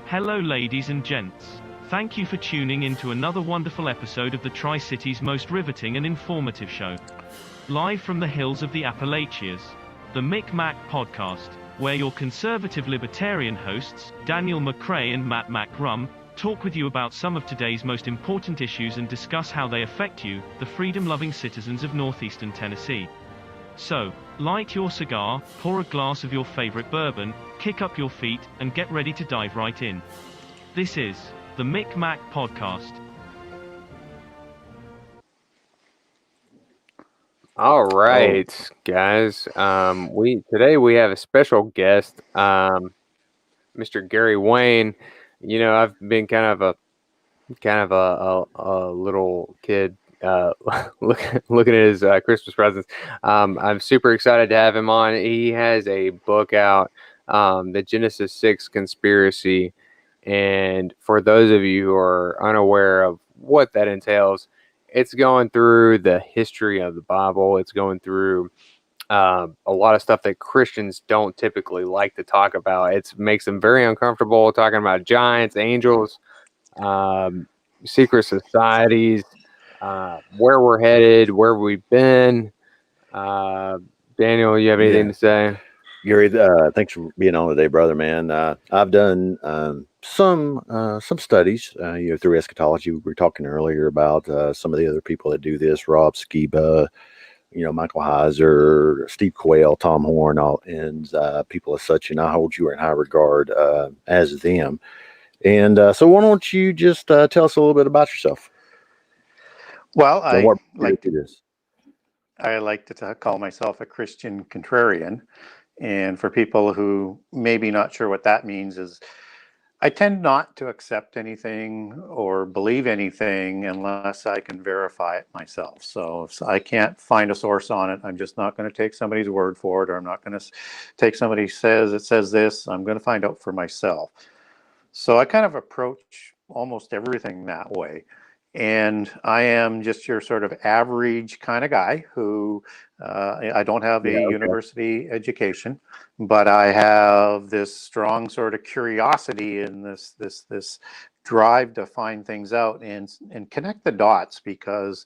Hello ladies and gents. Thank you for tuning in to another wonderful episode of the Tri-City's most riveting and informative show. Live from the hills of the Appalachians, the McMac podcast, where your conservative libertarian hosts, Daniel McCrae and McMac, talk with you about some of today's most important issues and discuss how they affect you, the freedom-loving citizens of northeastern Tennessee. So, light your cigar, pour a glass of your favorite bourbon, kick up your feet, and get ready to dive right in. This is the McMac podcast. All right, guys. Today we have a special guest, Mr. Gary Wayne. You know, I've been kind of a little kid looking at his Christmas presents. I'm super excited to have him on. He has a book out, the Genesis 6 Conspiracy. And for those of you who are unaware of what that entails, it's going through the history of the Bible. It's going through a lot of stuff that Christians don't typically like to talk about. It makes them very uncomfortable talking about giants, angels, secret societies, where we're headed, where we've been. Daniel, you have anything to say? Gary, thanks for being on today, brother, man. I've done some studies, through Eschatology. We were talking earlier about some of the other people that do this, Rob Skiba, Michael Heiser, Steve Quayle, Tom Horn, and people as such, and I hold you in high regard as them. And so why don't you just tell us a little bit about yourself? Well, I like to call myself a Christian contrarian. And for people who may be not sure what that means is I tend not to accept anything or believe anything unless I can verify it myself. So if I can't find a source on it, I'm just not going to take somebody's word for it, or I'm not going to take somebody says it says this. I'm going to find out for myself. So I kind of approach almost everything that way. And I am just your sort of average kind of guy who I don't have a university education, but I have this strong sort of curiosity and this drive to find things out and connect the dots, because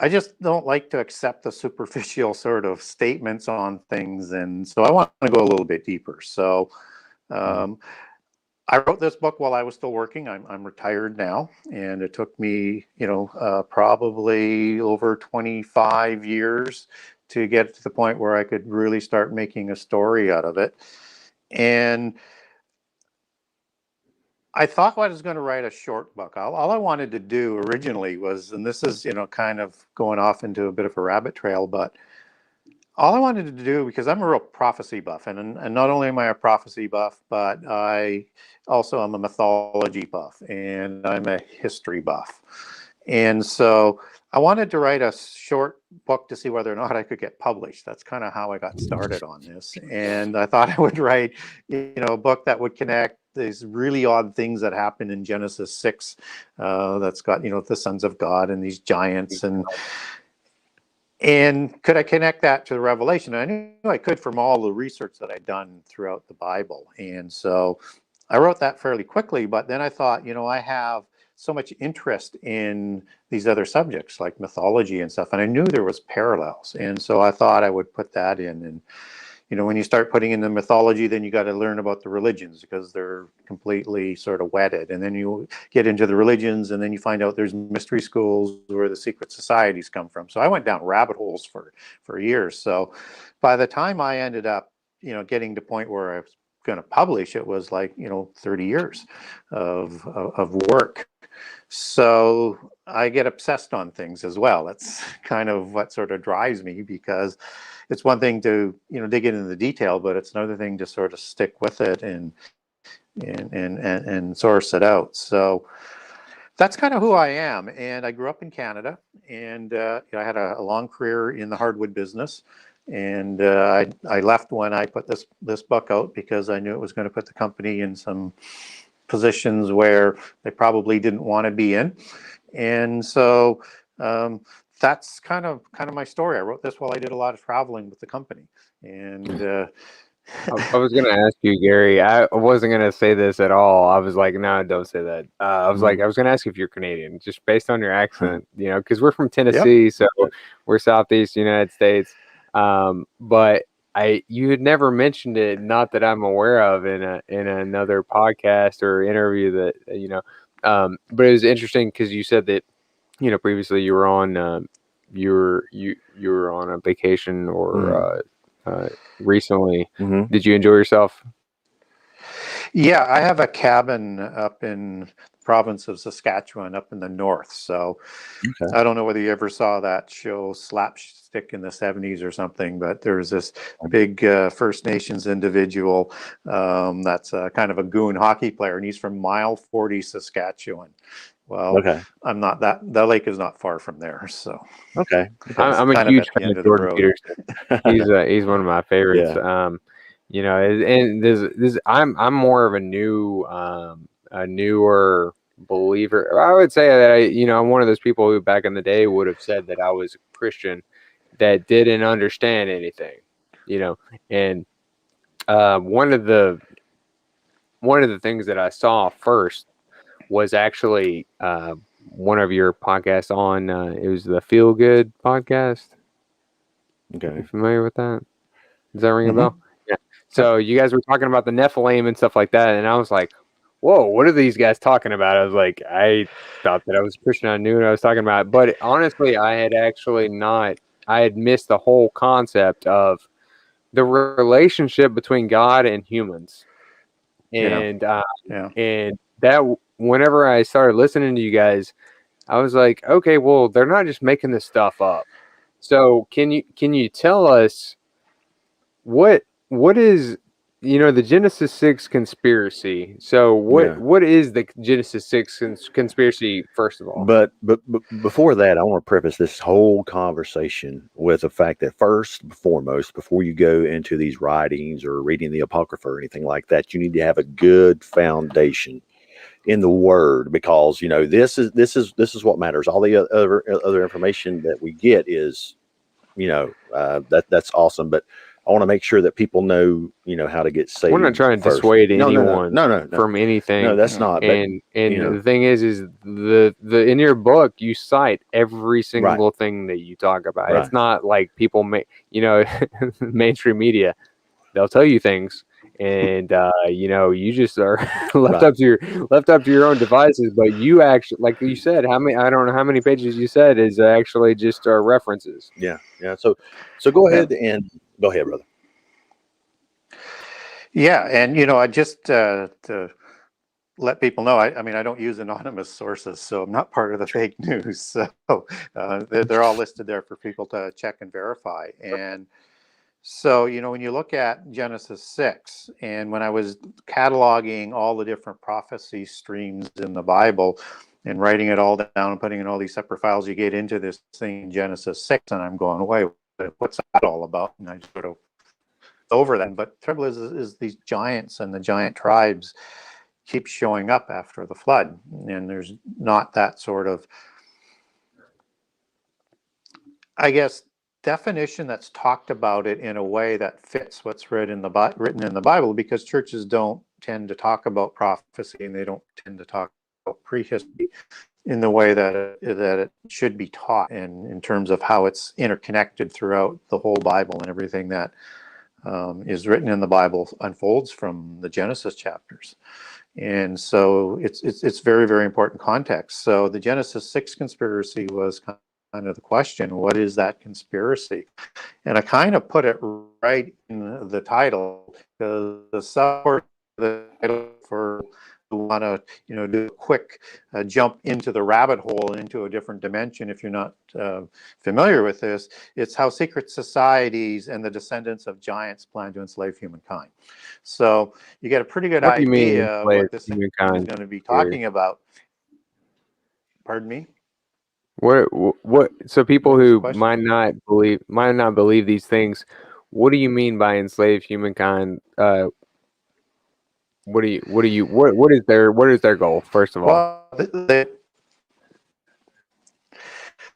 I just don't like to accept the superficial sort of statements on things. And so I want to go a little bit deeper. So I wrote this book while I was still working. I'm retired now, and it took me, probably over 25 years to get to the point where I could really start making a story out of it. And I thought I was going to write a short book. All I wanted to do originally was, and this is, kind of going off into a bit of a rabbit trail, but all I wanted to do, because I'm a real prophecy buff, and not only am I a prophecy buff, but I also am a mythology buff, and I'm a history buff. And so I wanted to write a short book to see whether or not I could get published. That's kind of how I got started on this. And I thought I would write, a book that would connect these really odd things that happen in Genesis 6 that's got, the sons of God and these giants and could I connect that to the Revelation? I knew I could from all the research that I'd done throughout the Bible. And so I wrote that fairly quickly, but then I thought, I have so much interest in these other subjects like mythology and stuff, and I knew there was parallels. And so I thought I would put that in. And when you start putting in the mythology, then you got to learn about the religions, because they're completely sort of wedded. And then you get into the religions, and then you find out there's mystery schools where the secret societies come from. So I went down rabbit holes for years. So by the time I ended up, getting to the point where I was going to publish, it was like, 30 years of work. So I get obsessed on things as well. That's kind of what sort of drives me, because it's one thing to, dig into the detail, but it's another thing to sort of stick with it and source it out. So that's kind of who I am. And I grew up in Canada, and I had a long career in the hardwood business. And I left when I put this book out, because I knew it was going to put the company in some positions where they probably didn't want to be in. And so that's kind of my story. I wrote this while I did a lot of traveling with the company, and I was gonna ask you, Gary. I wasn't gonna say this at all. I was like, no, don't say that. I was like, I was gonna ask if you're Canadian, just based on your accent, because we're from Tennessee, so we're Southeast United States. But you had never mentioned it, not that I'm aware of, in another podcast or interview that. But it was interesting because you said that, previously you were on, you were on a vacation or recently. Did you enjoy yourself? Yeah, I have a cabin up in the province of Saskatchewan, up in the north. So I don't know whether you ever saw that show Slapstick in the 70s or something, but there's this big First Nations individual that's kind of a goon hockey player, and he's from Mile 40, Saskatchewan. Well, I'm not that. The lake is not far from there, so I'm a huge fan of Jordan Peterson. He's one of my favorites. And this I'm more of a newer believer. I would say that I'm one of those people who back in the day would have said that I was a Christian that didn't understand anything, and one of the things that I saw first was actually one of your podcasts on it was the Feel Good podcast. Are you familiar with that? Does that ring a bell? Yeah. So you guys were talking about the Nephilim and stuff like that, and I was like, whoa, what are these guys talking about? I was like, I thought that I was a Christian. I knew what I was talking about. But honestly, I had missed the whole concept of the relationship between God and humans. And and that whenever I started listening to you guys, I was like, okay, well, they're not just making this stuff up. So can you tell us what is the Genesis 6 conspiracy? So what is the Genesis 6 conspiracy, first of all? But before that, I want to preface this whole conversation with the fact that first and foremost, before you go into these writings or reading the Apocrypha or anything like that, you need to have a good foundation in the Word, because this is what matters. All the other information that we get is that's awesome, but I want to make sure that people know how to get saved. We're not trying to dissuade anyone no, from anything. No, that's not. And the thing is the in your book you cite every single thing that you talk about. It's not like people mainstream media, they'll tell you things, and you just are left up to your own devices. But you actually, like you said, I don't know how many pages you said is actually just references. Yeah. So go ahead and go ahead, brother. Yeah, and I just to let people know, I don't use anonymous sources, so I'm not part of the fake news. So they're all listed there for people to check and verify. And so, when you look at Genesis 6, and when I was cataloging all the different prophecy streams in the Bible and writing it all down and putting in all these separate files, you get into this thing, Genesis 6, and I'm going, wait, what's that all about? And I just sort of over that. But the trouble is these giants and the giant tribes keep showing up after the flood, and there's not that sort of, I guess, definition that's talked about it in a way that fits what's written in the Bible, because churches don't tend to talk about prophecy, and they don't tend to talk about prehistory in the way that it should be taught, and in terms of how it's interconnected throughout the whole Bible, and everything that is written in the Bible unfolds from the Genesis chapters. And so it's very, very important context. So the Genesis 6 conspiracy was kind of the question, what is that conspiracy? And I kind of put it right in the title, because the support the title for who want to do a quick jump into the rabbit hole, into a different dimension. If you're not familiar with this, it's how secret societies and the descendants of giants plan to enslave humankind. So you get a pretty good idea of what this thing is going to be talking about. Pardon me? What? So people who might not believe these things, what do you mean by enslave humankind? What is their goal, first of all?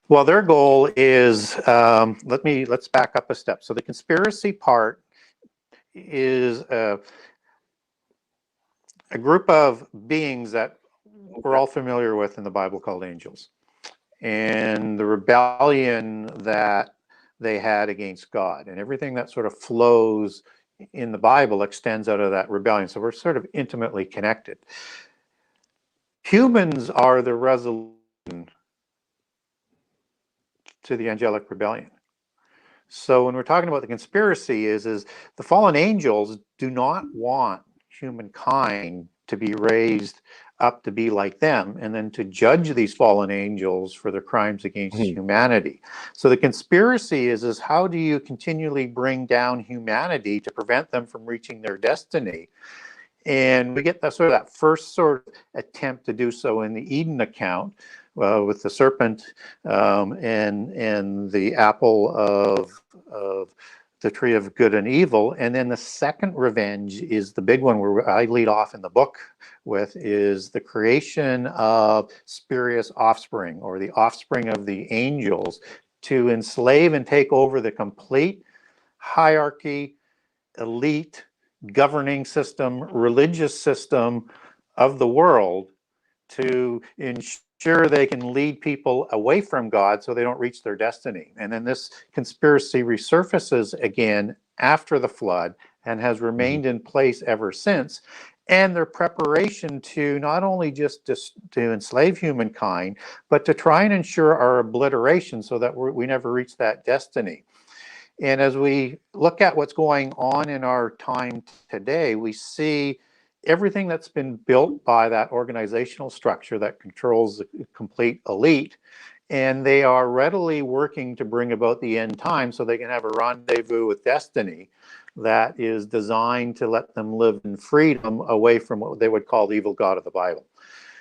Well, their goal is let's back up a step. So the conspiracy part is a group of beings that we're all familiar with in the Bible called angels, and the rebellion that they had against God, and everything that sort of flows in the Bible extends out of that rebellion. So we're sort of intimately connected. Humans are the resolution to the angelic rebellion. So when we're talking about the conspiracy is the fallen angels do not want humankind to be raised up to be like them and then to judge these fallen angels for their crimes against humanity. So the conspiracy is how do you continually bring down humanity to prevent them from reaching their destiny? And we get that first sort of attempt to do so in the Eden account with the serpent and the apple of the tree of good and evil. And then the second revenge is the big one where I lead off in the book with is the creation of spurious offspring, or the offspring of the angels, to enslave and take over the complete hierarchy, elite, governing system, religious system of the world, to ensure they can lead people away from God so they don't reach their destiny. And then this conspiracy resurfaces again after the flood and has remained in place ever since. And their preparation to not only just to enslave humankind, but to try and ensure our obliteration so that we never reach that destiny. And as we look at what's going on in our time today, we see everything that's been built by that organizational structure that controls the complete elite, and they are readily working to bring about the end time so they can have a rendezvous with destiny that is designed to let them live in freedom away from what they would call the evil god of the Bible.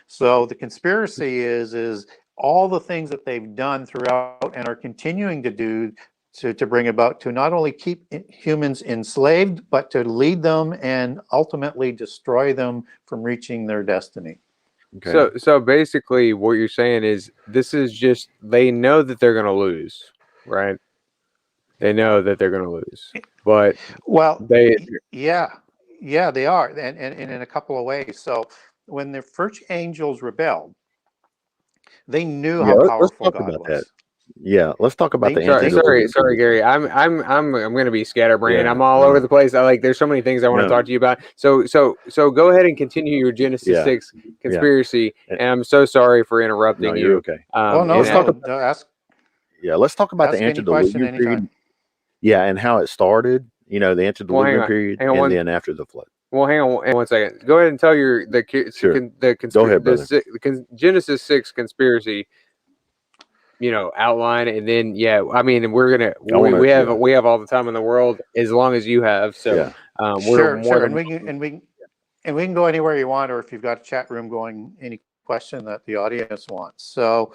So the conspiracy is all the things that they've done throughout and are continuing to do to bring about, to not only keep humans enslaved, but to lead them and ultimately destroy them from reaching their destiny. Okay. So basically what you're saying is this is just, they know that they're going to lose, right? They know that they're going to lose, but yeah, they are. And in a couple of ways. So when the first angels rebelled, they knew how powerful God was. That. Yeah, let's talk about the angels. Sorry, Gary. I'm going to be scatterbrained. Yeah, I'm all over the place. There's so many things I want to talk to you about. So go ahead and continue your Genesis 6 conspiracy. And I'm so sorry for interrupting you. Okay. Let's talk about let's talk about the antediluvian period. Yeah, and how it started. You know, the antediluvian period, and then after the flood. Well, hang on 1 second. Go ahead and tell the Genesis 6 conspiracy, outline, and then we're gonna we have all the time in the world as long as you have. So sure, and we can go anywhere you want, or if you've got a chat room going, any question that the audience wants. So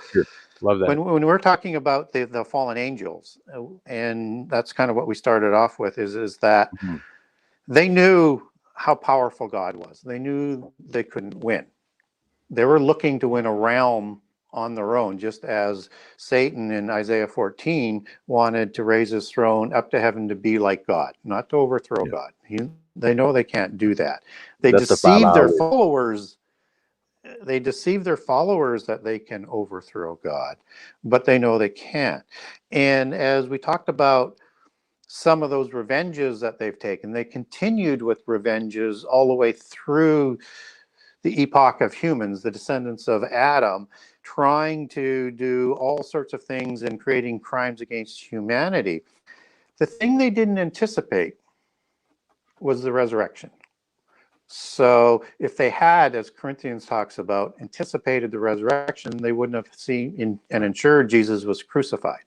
love that. When we're talking about the fallen angels, and that's kind of what we started off with, is that they knew how powerful God was. They knew they couldn't win. They were looking to win a realm on their own, just as Satan in Isaiah 14 wanted to raise his throne up to heaven to be like God, not to overthrow God. They know they can't do that. They deceive their followers. They deceive their followers that they can overthrow God, but they know they can't. And as we talked about some of those revenges that they've taken, they continued with revenges all the way through the epoch of humans, the descendants of Adam, trying to do all sorts of things and creating crimes against humanity. The thing they didn't anticipate was the resurrection. So if they had, as Corinthians talks about, anticipated the resurrection, they wouldn't have seen and ensured Jesus was crucified.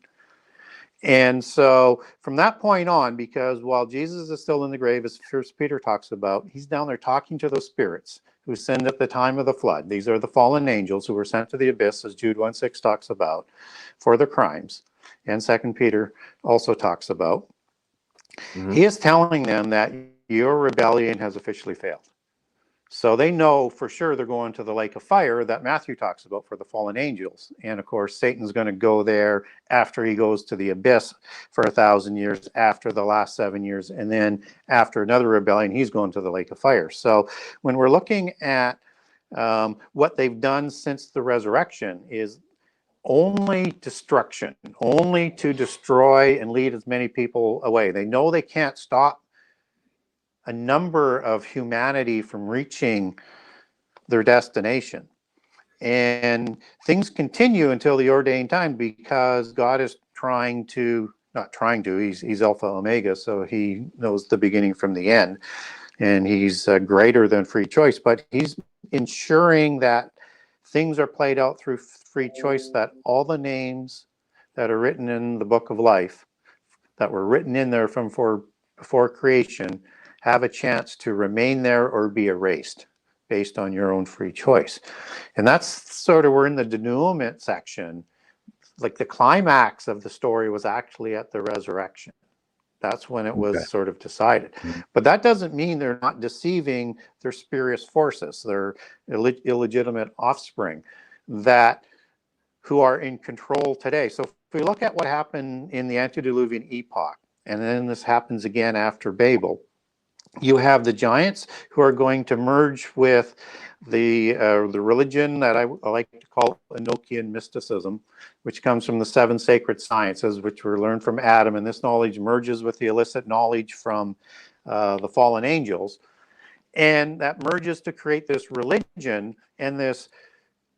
And so from that point on, because while Jesus is still in the grave, as First Peter talks about, he's down there talking to those spirits who sinned at the time of the flood. These are the fallen angels who were sent to the abyss, as Jude 1:6 talks about, for their crimes. And 2 Peter also talks about. He is telling them that your rebellion has officially failed. So they know for sure they're going to the lake of fire that Matthew talks about for the fallen angels. And of course, Satan's going to go there after he goes to the abyss for 1,000 years, after the last 7 years. And then after another rebellion, he's going to the lake of fire. So when we're looking at what they've done since the resurrection is only destruction, only to destroy and lead as many people away. They know they can't stop a number of humanity from reaching their destination. And things continue until the ordained time because God is he's Alpha Omega, so he knows the beginning from the end. And he's greater than free choice, but he's ensuring that things are played out through free choice, that all the names that are written in the book of life, that were written in there from before creation, have a chance to remain there or be erased based on your own free choice. And that's sort of, we're in the denouement section. Like the climax of the story was actually at the resurrection. That's when it was sort of decided. But that doesn't mean they're not deceiving their spurious forces, their illegitimate offspring who are in control today. So if we look at what happened in the antediluvian epoch, and then this happens again after Babel, you have the giants who are going to merge with the religion that I like to call Enochian mysticism, which comes from the 7 sacred sciences, which were learned from Adam, and this knowledge merges with the illicit knowledge from the fallen angels, and that merges to create this religion and this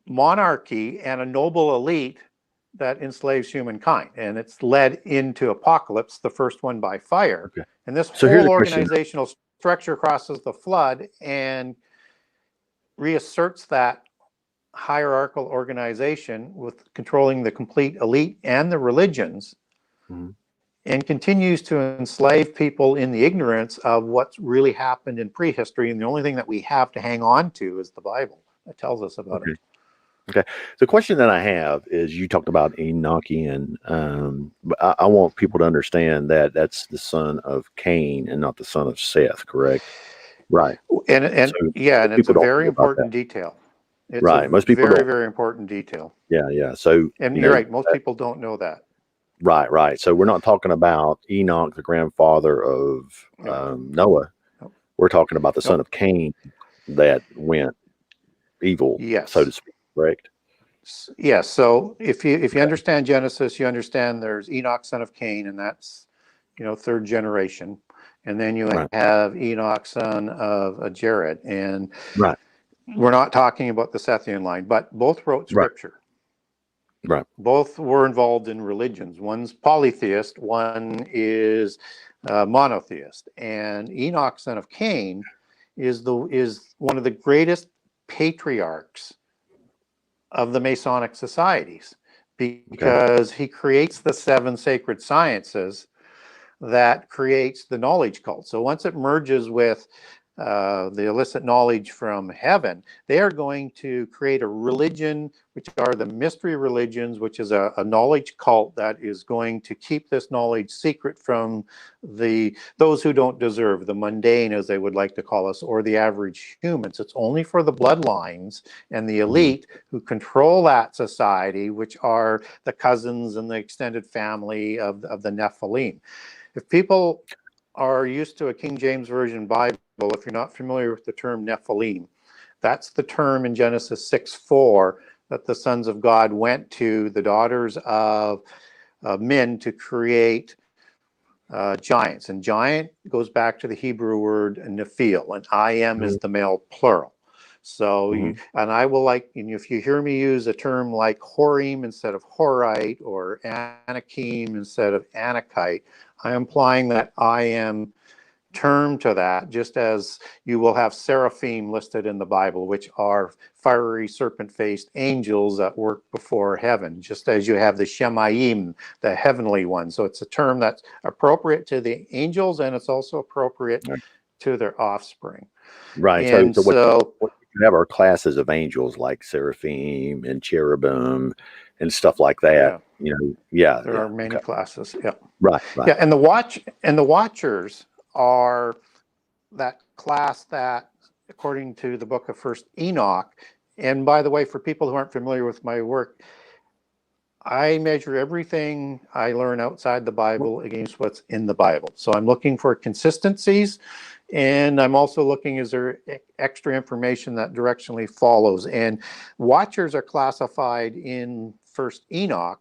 monarchy and a noble elite that enslaves humankind, and it's led into apocalypse, the first one by fire. And this whole organizational structure crosses the flood and reasserts that hierarchical organization with controlling the complete elite and the religions, and continues to enslave people in the ignorance of what's really happened in prehistory. And the only thing that we have to hang on to is the Bible that tells us about it. Okay. The question that I have is, you talked about Enochian. But I want people to understand that that's the son of Cain and not the son of Seth, correct? Right. And it's a very important detail. It's right. Most people very important detail. Yeah. So, and you're right. Most people don't know that. Right. So we're not talking about Enoch, the grandfather of Noah. No. We're talking about the son of Cain that went evil, so to speak. Correct. Yes. So if you understand Genesis, you understand there's Enoch, son of Cain, and that's 3rd generation, and then you have Enoch, son of Jared, and we're not talking about the Sethian line, but both wrote scripture. Right. Both were involved in religions. One's polytheist, one is monotheist, and Enoch, son of Cain, is one of the greatest patriarchs of the Masonic societies, because he creates the 7 sacred sciences that creates the knowledge cult. So once it merges with the illicit knowledge from heaven, they are going to create a religion, which are the mystery religions, which is a knowledge cult that is going to keep this knowledge secret from those who don't deserve, the mundane, as they would like to call us, or the average humans. It's only for the bloodlines and the elite who control that society, which are the cousins and the extended family of the Nephilim. If people are used to a King James Version Bible, if you're not familiar with the term Nephilim, that's the term in Genesis 6:4 that the sons of God went to the daughters of men to create giants. And giant goes back to the Hebrew word Nephil, and I am is the male plural. So, and I will and if you hear me use a term like Horim instead of Horite, or Anakim instead of Anakite, I am implying that I am term to that, just as you will have seraphim listed in the Bible, which are fiery serpent-faced angels that work before heaven, just as you have the Shemayim, the heavenly ones. So it's a term that's appropriate to the angels, and it's also appropriate to their offspring. Right. And so what you have are classes of angels like seraphim and cherubim and stuff like that. There are many classes. Yeah. Right. Yeah, and the watchers are that class that according to the book of First Enoch. And by the way, for people who aren't familiar with my work, I measure everything I learn outside the Bible against what's in the Bible. So I'm looking for consistencies, and I'm also looking, is there extra information that directionally follows? And watchers are classified in First Enoch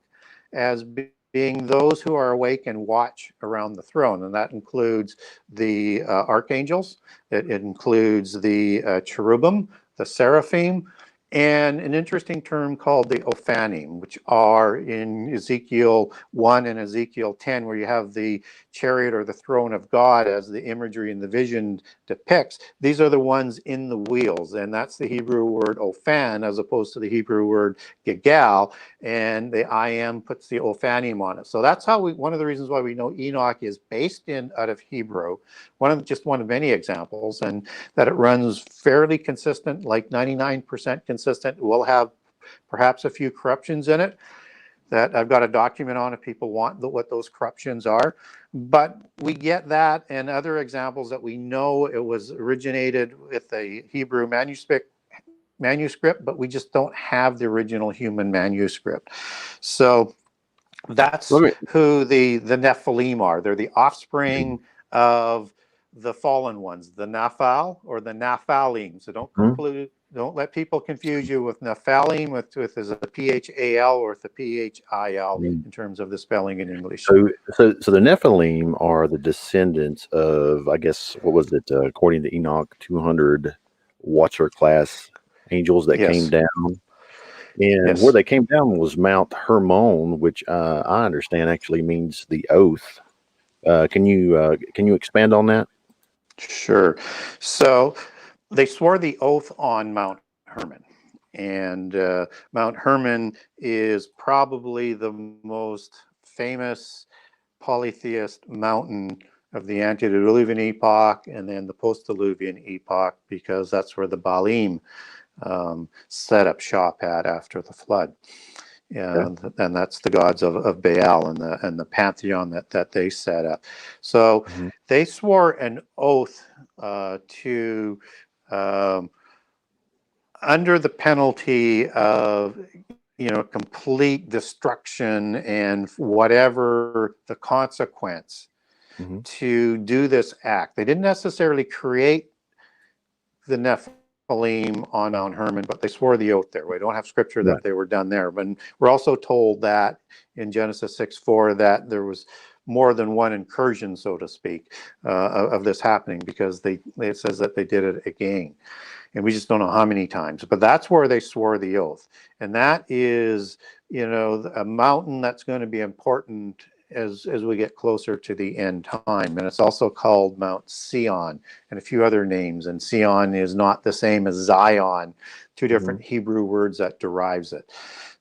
as being those who are awake and watch around the throne. And that includes the archangels, it includes the cherubim, the seraphim, and an interesting term called the Ophanim, which are in Ezekiel 1 and Ezekiel 10, where you have the chariot or the throne of God as the imagery in the vision depicts. These are the ones in the wheels, and that's the Hebrew word Ophan as opposed to the Hebrew word Gigal, and the I am puts the Ophanim on it. So that's how one of the reasons why we know Enoch is based out of Hebrew, just one of many examples, and that it runs fairly consistent, like 99% consistent. We'll have perhaps a few corruptions in it that I've got a document on if people want what those corruptions are. But we get that and other examples that we know it was originated with a Hebrew manuscript, but we just don't have the original human manuscript. So that's who the Nephilim are. They're the offspring of the fallen ones, the Naphal or the Nephilim. So don't let people confuse you with Nephilim with is a Phal or with the Phil in terms of the spelling in English. So the Nephilim are the descendants of, I guess, what was it, according to Enoch, 200 Watcher class angels that came down. And where they came down was Mount Hermon, which I understand actually means the oath. Can you expand on that? Sure. So they swore the oath on Mount Hermon, and Mount Hermon is probably the most famous polytheist mountain of the antediluvian epoch and then the post-diluvian epoch, because that's where the Baalim set up shop at after the flood. And that's the gods of Baal and the pantheon that they set up. So they swore an oath to under the penalty of complete destruction and whatever the consequence to do this act. They didn't necessarily create the Nephilim on Mount Hermon, but they swore the oath there. We don't have scripture that they were done there. But we're also told that in Genesis 6:4 that there was more than one incursion, so to speak, of this happening, because it says that they did it again. And we just don't know how many times. But that's where they swore the oath. And that is, a mountain that's going to be important as we get closer to the end time. And it's also called Mount Sion and a few other names. And Sion is not the same as Zion, two different Hebrew words that derives it.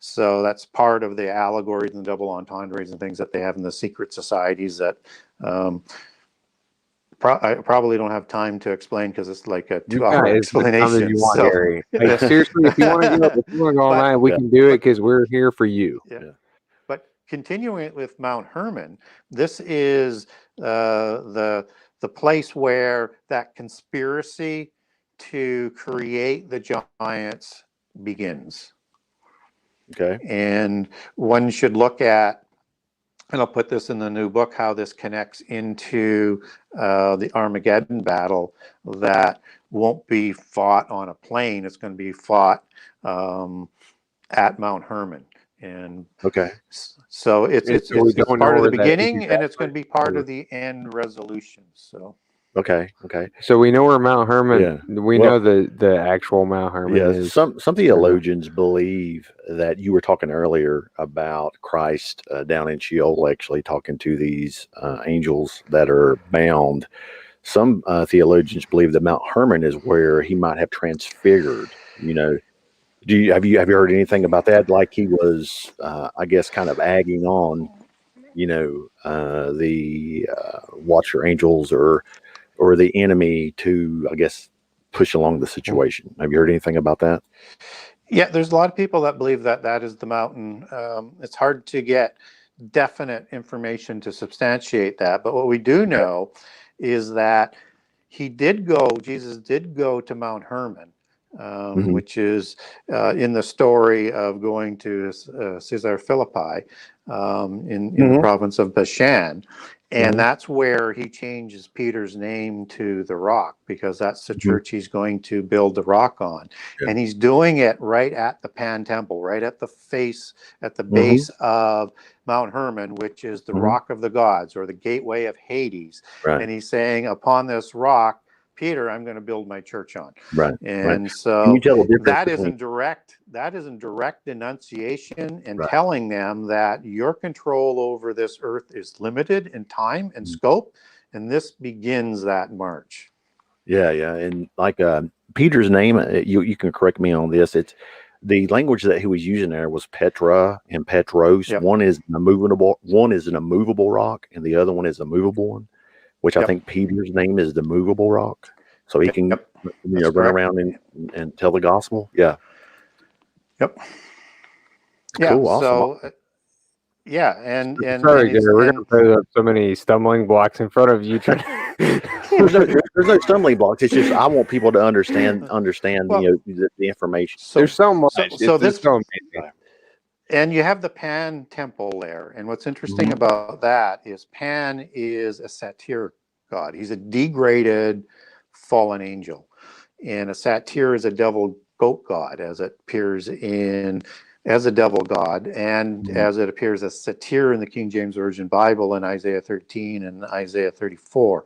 So that's part of the allegories and double entendres and things that they have in the secret societies that I probably don't have time to explain because it's like a 2-hour explanation. You want, Gary. Hey, seriously, if you want to go online, we can do it because we're here for you. But continuing with Mount Hermon, this is the place where that conspiracy to create the giants begins. Okay. And one should look at, and I'll put this in the new book, how this connects into the Armageddon battle that won't be fought on a plane. It's going to be fought at Mount Hermon. And so it's part of the beginning, and it's going to be part of the end resolution. So. Okay. So we know where Mount Hermon. Yeah. We know the actual Mount Hermon is. Some theologians believe that you were talking earlier about Christ down in Sheol, actually talking to these angels that are bound. Some theologians believe that Mount Hermon is where he might have transfigured. Have you heard anything about that? Like he was, I guess, kind of egging on, the Watcher angels or the enemy to, I guess, push along the situation. Have you heard anything about that? Yeah, there's a lot of people that believe that is the mountain. It's hard to get definite information to substantiate that, but what we do know is that Jesus did go to Mount Hermon, which is in the story of going to Caesar Philippi in the province of Bashan. And that's where he changes Peter's name to the Rock, because that's the church he's going to build the rock on. Yeah. And he's doing it right at the Pan Temple, right at the base of Mount Hermon, which is the rock of the gods, or the gateway of Hades. Right. And he's saying, upon this rock, Peter, I'm going to build my church on. Right. And so Can you tell the difference that is between... in direct denunciation and Right. telling them that your control over this earth is limited in time and scope, and this begins that march. Yeah, yeah. And like Peter's name, you can correct me on this. It's the language that he was using there was Petra and Petros. Yep. One is an immovable rock, and the other one is a movable one, which I think Peter's name is the movable rock. So he can run around and tell the gospel. Yeah. Yep. Cool. Awesome. So and Sorry, Gary, we're going to put up so many stumbling blocks in front of you. There's no stumbling blocks. It's just I want people to understand Well, the information. There's so much. So It's so amazing. And you have the Pan temple there. And what's interesting about that is Pan is a satyr god. He's a degraded fallen angel. And a satyr is a devil goat god, as it appears as a devil god, and as it appears as satyr in the King James Version Bible in Isaiah 13 and Isaiah 34.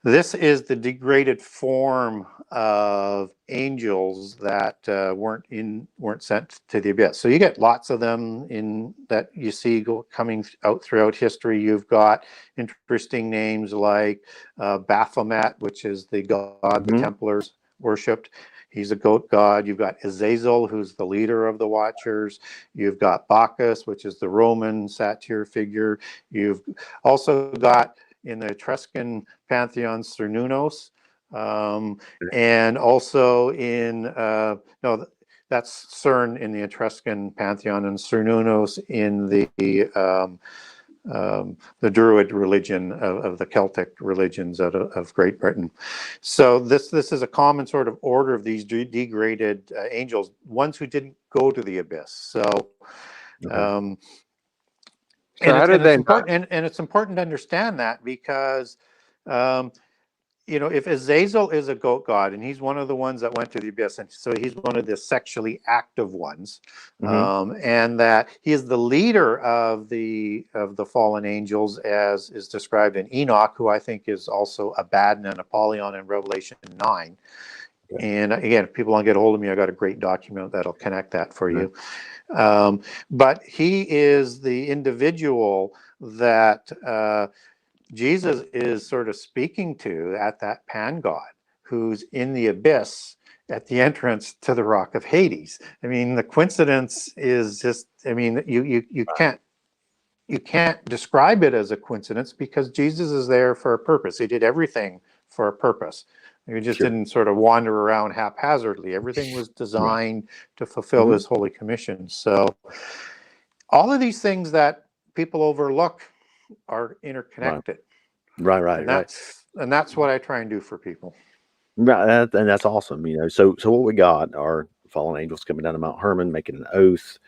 This is the degraded form of angels that weren't sent to the abyss. So you get lots of them in that you see coming out throughout history. You've got interesting names like Baphomet, which is the god the Templars worshipped. He's a goat god. You've got Azazel, who's the leader of the Watchers. You've got Bacchus, which is the Roman satyr figure. You've also got in the Etruscan pantheon Cernunnos, and also in that's Cern in the Etruscan pantheon, and Cernunnos in the Druid religion of the Celtic religions of Great Britain. So this is a common sort of order of these degraded angels, ones who didn't go to the abyss. So. It's important to understand that, because if Azazel is a goat god, and he's one of the ones that went to the abyss, and so he's one of the sexually active ones, and that he is the leader of the fallen angels, as is described in Enoch, who I think is also Abaddon and Apollyon in Revelation 9. And again, if people want to get a hold of me, I got a great document that'll connect that for you. But he is the individual that Jesus is sort of speaking to at that Pan God, who's in the abyss at the entrance to the Rock of Hades. I mean, the coincidence is just, you can't describe it as a coincidence, because Jesus is there for a purpose. He did everything for a purpose. He just didn't sort of wander around haphazardly. Everything was designed to fulfill his holy commission. So all of these things that people overlook are interconnected. Right. And that's what I try and do for people. Right, and that's awesome. So what we got are fallen angels coming down to Mount Hermon, making an oath,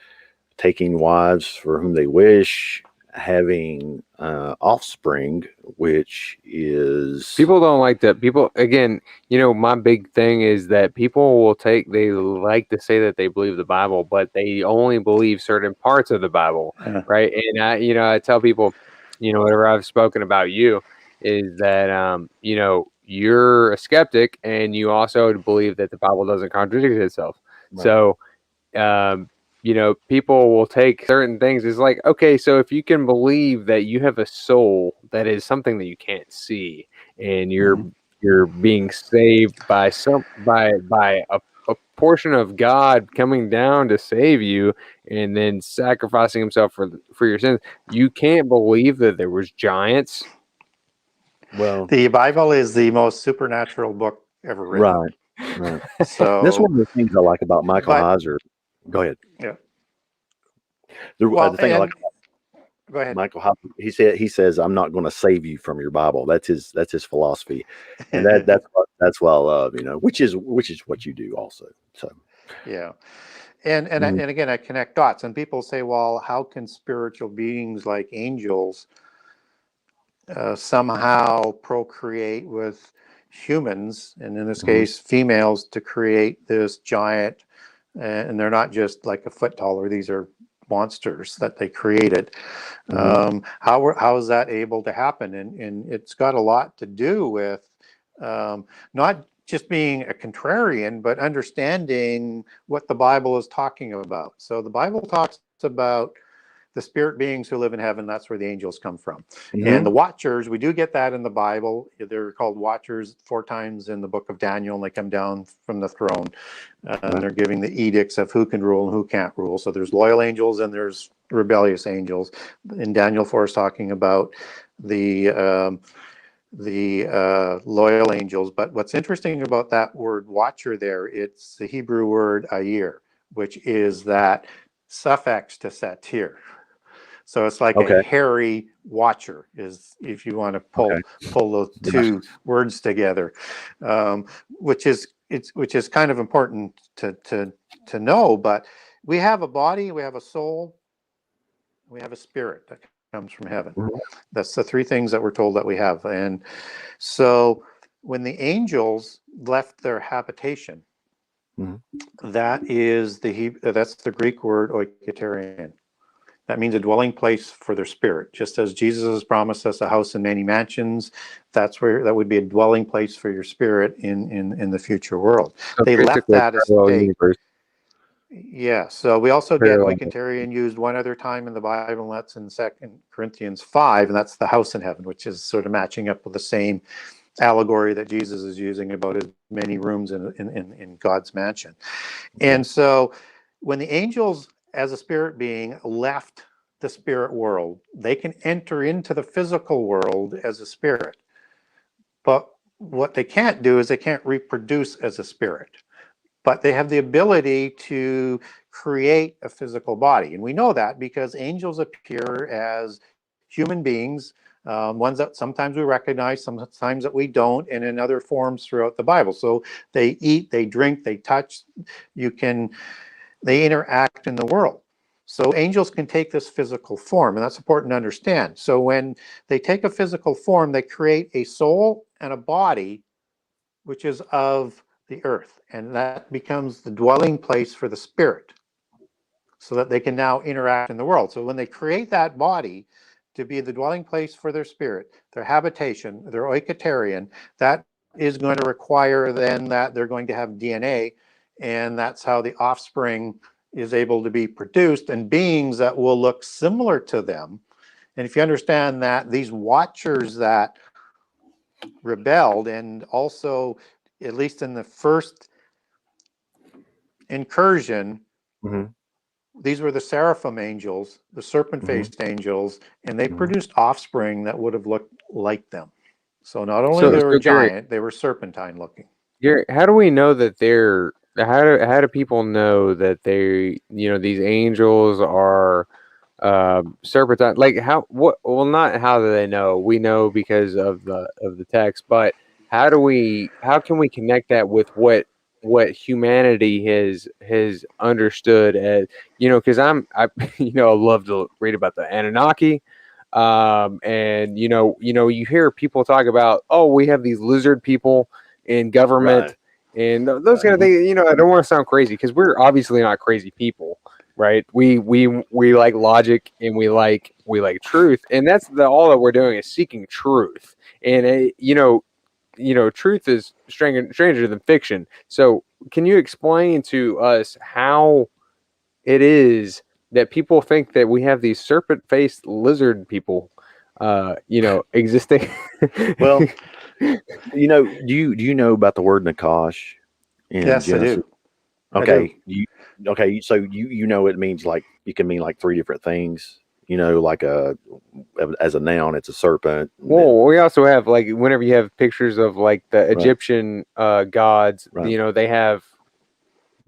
taking wives for whom they wish, having offspring, which is... People don't like that. People, again, my big thing is that people they like to say that they believe the Bible, but they only believe certain parts of the Bible, right? And I tell people, whatever I've spoken about you is that, you're a skeptic, and you also believe that the Bible doesn't contradict itself. Right. So, people will take certain things. It's like, okay, so if you can believe that you have a soul that is something that you can't see, and you're being saved by a portion of God coming down to save you, and then sacrificing himself for your sins, you can't believe that there was giants. Well, the Bible is the most supernatural book ever written. Right. So that's one of the things I like about Michael Heiser. Go ahead. Yeah. The thing I like. Go ahead. Michael Hopkins, he says, I'm not going to save you from your Bible. That's his philosophy. And that's what I love, which is what you do also. So, Yeah. And again, I connect dots, and people say, well, how can spiritual beings like angels somehow procreate with humans, and in this case, females, to create this giant, and they're not just like a foot taller, these are monsters that they created. How is that able to happen? And it's got a lot to do with not just being a contrarian, but understanding what the Bible is talking about. So the Bible talks about the spirit beings who live in heaven. That's where the angels come from. And the watchers, we do get that in the Bible. They're called watchers 4 times in the book of Daniel, and they come down from the throne. And they're giving the edicts of who can rule and who can't rule. So there's loyal angels and there's rebellious angels. In Daniel 4 is talking about the loyal angels. But what's interesting about that word watcher there, it's the Hebrew word ayir, which is that suffix to satyr. So it's like a hairy watcher, is if you want to pull those two words together, which is kind of important to know. But we have a body, we have a soul, we have a spirit that comes from heaven. That's the 3 things that we're told that we have. And so when the angels left their habitation, that is that's the Greek word oiketerion. That means a dwelling place for their spirit. Just as Jesus has promised us a house in many mansions, that would be a dwelling place for your spirit in the future world. So they left that estate. Yeah, so we also get oiketerion used one other time in the Bible, and that's in 2 Corinthians 5, and that's the house in heaven, which is sort of matching up with the same allegory that Jesus is using about his many rooms in God's mansion. And so when the angels, as a spirit being, left the spirit world, they can enter into the physical world as a spirit. But what they can't do is they can't reproduce as a spirit. But they have the ability to create a physical body. And we know that because angels appear as human beings, ones that sometimes we recognize, sometimes that we don't, and in other forms throughout the Bible. So they eat, they drink, they touch, they interact in the world. So angels can take this physical form, and that's important to understand. So when they take a physical form, they create a soul and a body, which is of the earth, and that becomes the dwelling place for the spirit, so that they can now interact in the world. So when they create that body to be the dwelling place for their spirit, their habitation, their oiketerion, that is going to require then that they're going to have DNA, and that's how the offspring is able to be produced, and beings that will look similar to them. And if you understand that these watchers that rebelled, and also at least in the first incursion, these were the seraphim angels, the serpent-faced angels, and they produced offspring that would have looked like them. So not only they were giant, they were serpentine looking. Gary, how do we know that they're? How do people know that these angels are serpentine? Like how? What? Well, not how do they know? We know because of the text, but how can we connect that with what humanity has understood as, because I love to read about the Anunnaki, and you hear people talk about, oh, we have these lizard people in government, and those kind of things. I don't want to sound crazy because we're obviously not crazy people, right? We like logic, and we like truth, and that's all that we're doing is seeking truth. And truth is stranger than fiction. So can you explain to us how it is that people think that we have these serpent-faced lizard people, existing? Well, do you know about the word Nakash in Yes, Genesis? I do. Okay. So it means it can mean 3 different things. As a noun, it's a serpent. Well, we also have whenever you have pictures of the Egyptian gods, they have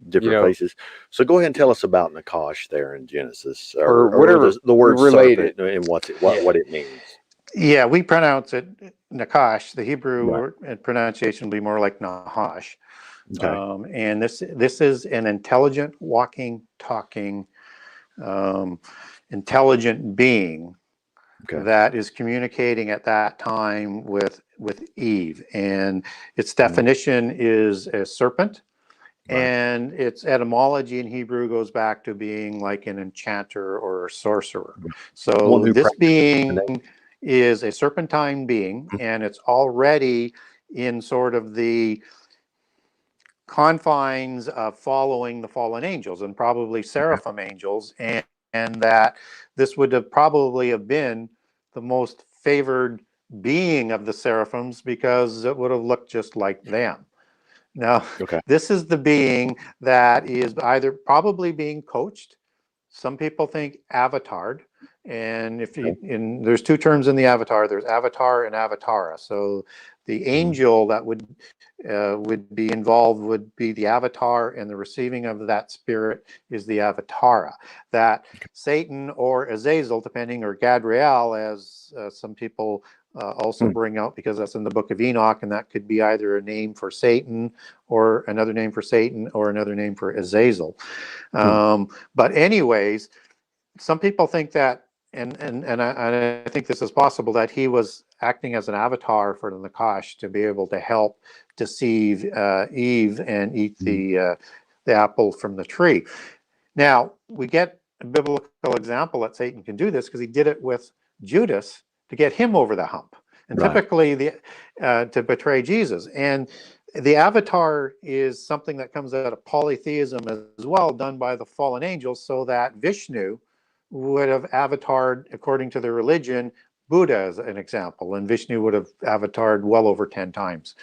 different know, faces. So go ahead and tell us about Nakash there in Genesis, or whatever the word related. serpent and what it means. Yeah, we pronounce it Nakash. The Hebrew Right. pronunciation would be more like Nahash. Okay. And this is an intelligent, walking, talking, intelligent being Okay. that is communicating at that time with Eve, and its Mm-hmm. definition is a serpent, Right. and its etymology in Hebrew goes back to being like an enchanter or a sorcerer. One So who this practices being is a serpentine being, and it's already in sort of the confines of following the fallen angels and probably seraphim angels, and that this would have probably have been the most favored being of the seraphims because it would have looked just like them. Now, Okay. this is the being that is either probably being coached. Some people think avatared. And if you, and there's two terms in the avatar, there's avatar and avatara. So the angel that would be involved would be the avatar, and the receiving of that spirit is the avatara. That Satan or Azazel, depending, or Gadriel, as some people also bring out, because that's in the book of Enoch, and that could be either a name for Satan or another name for Satan or another name for Azazel. But anyways, some people think that, and I think this is possible, that he was acting as an avatar for the Nakash to be able to help deceive Eve and eat the apple from the tree. Now, we get a biblical example that Satan can do this because he did it with Judas to get him over the hump, and typically to betray Jesus. And the avatar is something that comes out of polytheism as well, done by the fallen angels, so that Vishnu would have avatared, according to their religion, Buddha as an example, and Vishnu would have avatared well over 10 times.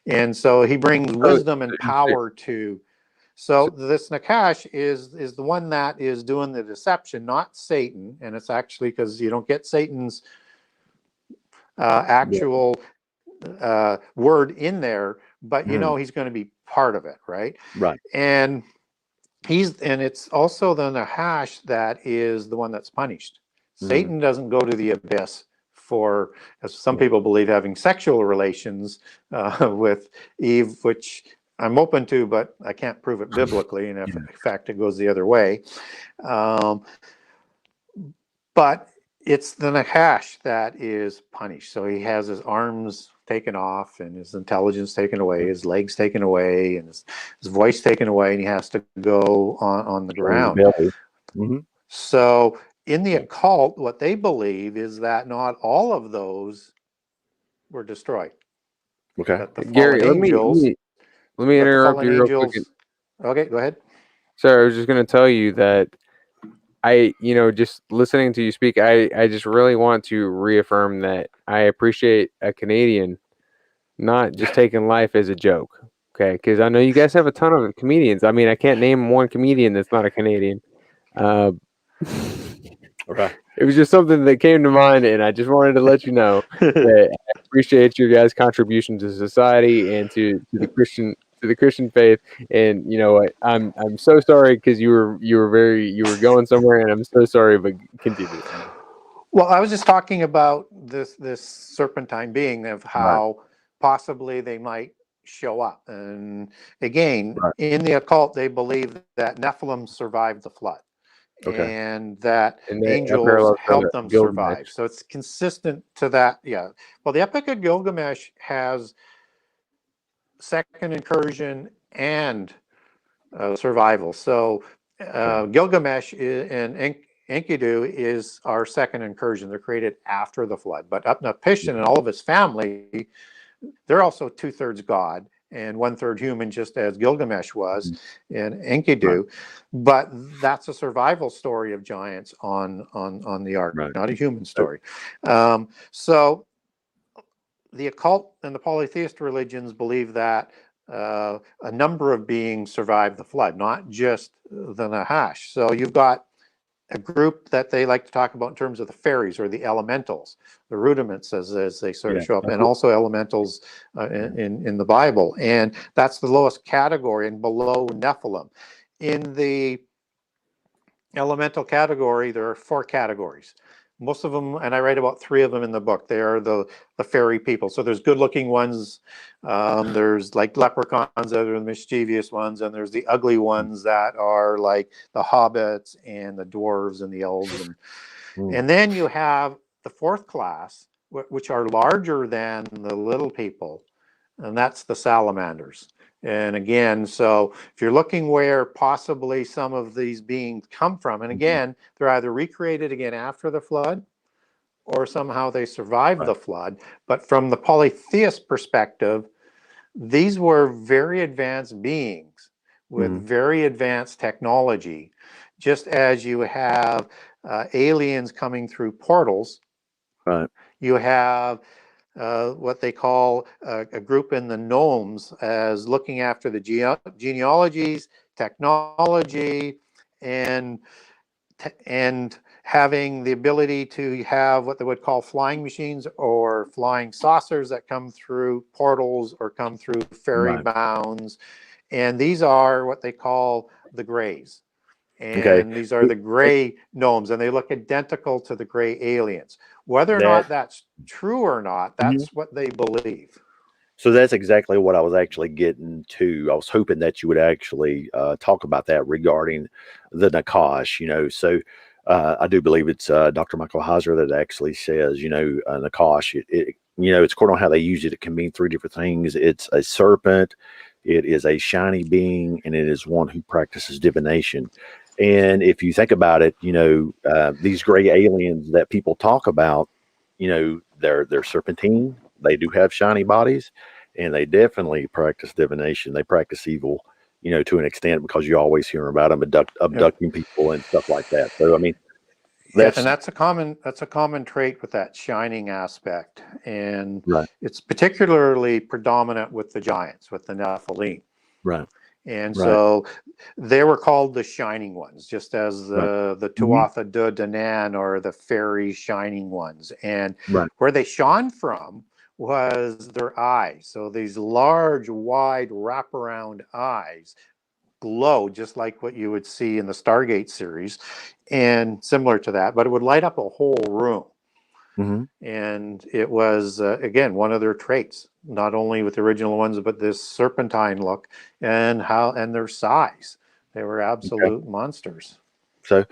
And so he brings wisdom and power to. So this Nakash is the one that is doing the deception, not Satan. And it's actually because you don't get Satan's actual word in there, but you know he's going to be part of it, right? Right. And it's also the Nakash that is the one that's punished. Satan doesn't go to the abyss for, as some people believe, having sexual relations with Eve, which I'm open to, but I can't prove it biblically. And if, in fact, it goes the other way. But it's the Nakash that is punished. So he has his arms taken off and his intelligence taken away, his legs taken away, and his voice taken away, and he has to go on the ground. So in the occult, what they believe is that not all of those were destroyed. Okay. That the Gary, fallen angels, let me interrupt you real quick. Okay, go ahead. Sorry, I was just going to tell you that just listening to you speak, I just really want to reaffirm that I appreciate a Canadian not just taking life as a joke. Okay, because I know you guys have a ton of comedians. I mean, I can't name one comedian that's not a Canadian. Okay. It was just something that came to mind, and I just wanted to let you know that I appreciate your guys' contribution to society and to the Christian faith. And you know what, I'm so sorry because you were going somewhere, and I'm so sorry, but continue. Well, I was just talking about this serpentine being, of how possibly they might show up. And again, in the occult, they believe that Nephilim survived the flood. Okay. And that And angels helped them Gilgamesh. survive. So it's consistent to that. Yeah. Well, the Epic of Gilgamesh has second incursion and survival. So Gilgamesh and Enkidu is our second incursion. They're created after the flood. But Upnapishtim and all of his family, they're also 2/3 God and 1/3 human, just as Gilgamesh was in Enkidu. But that's a survival story of giants on the ark, not a human story. So the occult and the polytheist religions believe that a number of beings survived the flood, not just the Nahash. So you've got a group that they like to talk about in terms of the fairies or the elementals, the rudiments as they sort of Yeah. show up, and also elementals in the Bible. And that's the lowest category, and below Nephilim. In the elemental category, there are 4 categories. Most of them, and I write about 3 of them in the book, they are the fairy people. So there's good looking ones, there's like leprechauns that are the mischievous ones, and there's the ugly ones that are like the hobbits and the dwarves and the elves. And then you have the 4th class, which are larger than the little people, and that's the salamanders. And again, so if you're looking where possibly some of these beings come from, and again, they're either recreated again after the flood, or somehow they survived the flood. But from the polytheist perspective, these were very advanced beings with very advanced technology. Just as you have aliens coming through portals, Right. you have what they call a group in the gnomes as looking after the genealogies, technology, and having the ability to have what they would call flying machines or flying saucers that come through portals or come through fairy bounds. And these are what they call the grays. And these are the gray gnomes, and they look identical to the gray aliens. Whether or not that's true or not, that's what they believe. So that's exactly what I was actually getting to. I was hoping that you would actually talk about that regarding the Nakash, So I do believe it's Dr. Michael Heiser that actually says, Nakash, it's according to how they use it. It can mean 3 different things. It's a serpent, it is a shiny being, and it is one who practices divination. And if you think about it, these gray aliens that people talk about, they're serpentine. They do have shiny bodies, and they definitely practice divination. They practice evil, to an extent, because you always hear about them abducting people and stuff like that. So, I mean, and that's a common trait with that shining aspect, and it's particularly predominant with the giants, with the Nephilim. Right. And so they were called the shining ones, just as the Tuatha De Danann or the fairy shining ones. And where they shone from was their eyes. So these large, wide, wraparound eyes glow just like what you would see in the Stargate series, and similar to that, but it would light up a whole room. And it was, again, one of their traits, not only with the original ones, but this serpentine look and their size. They were absolute monsters. So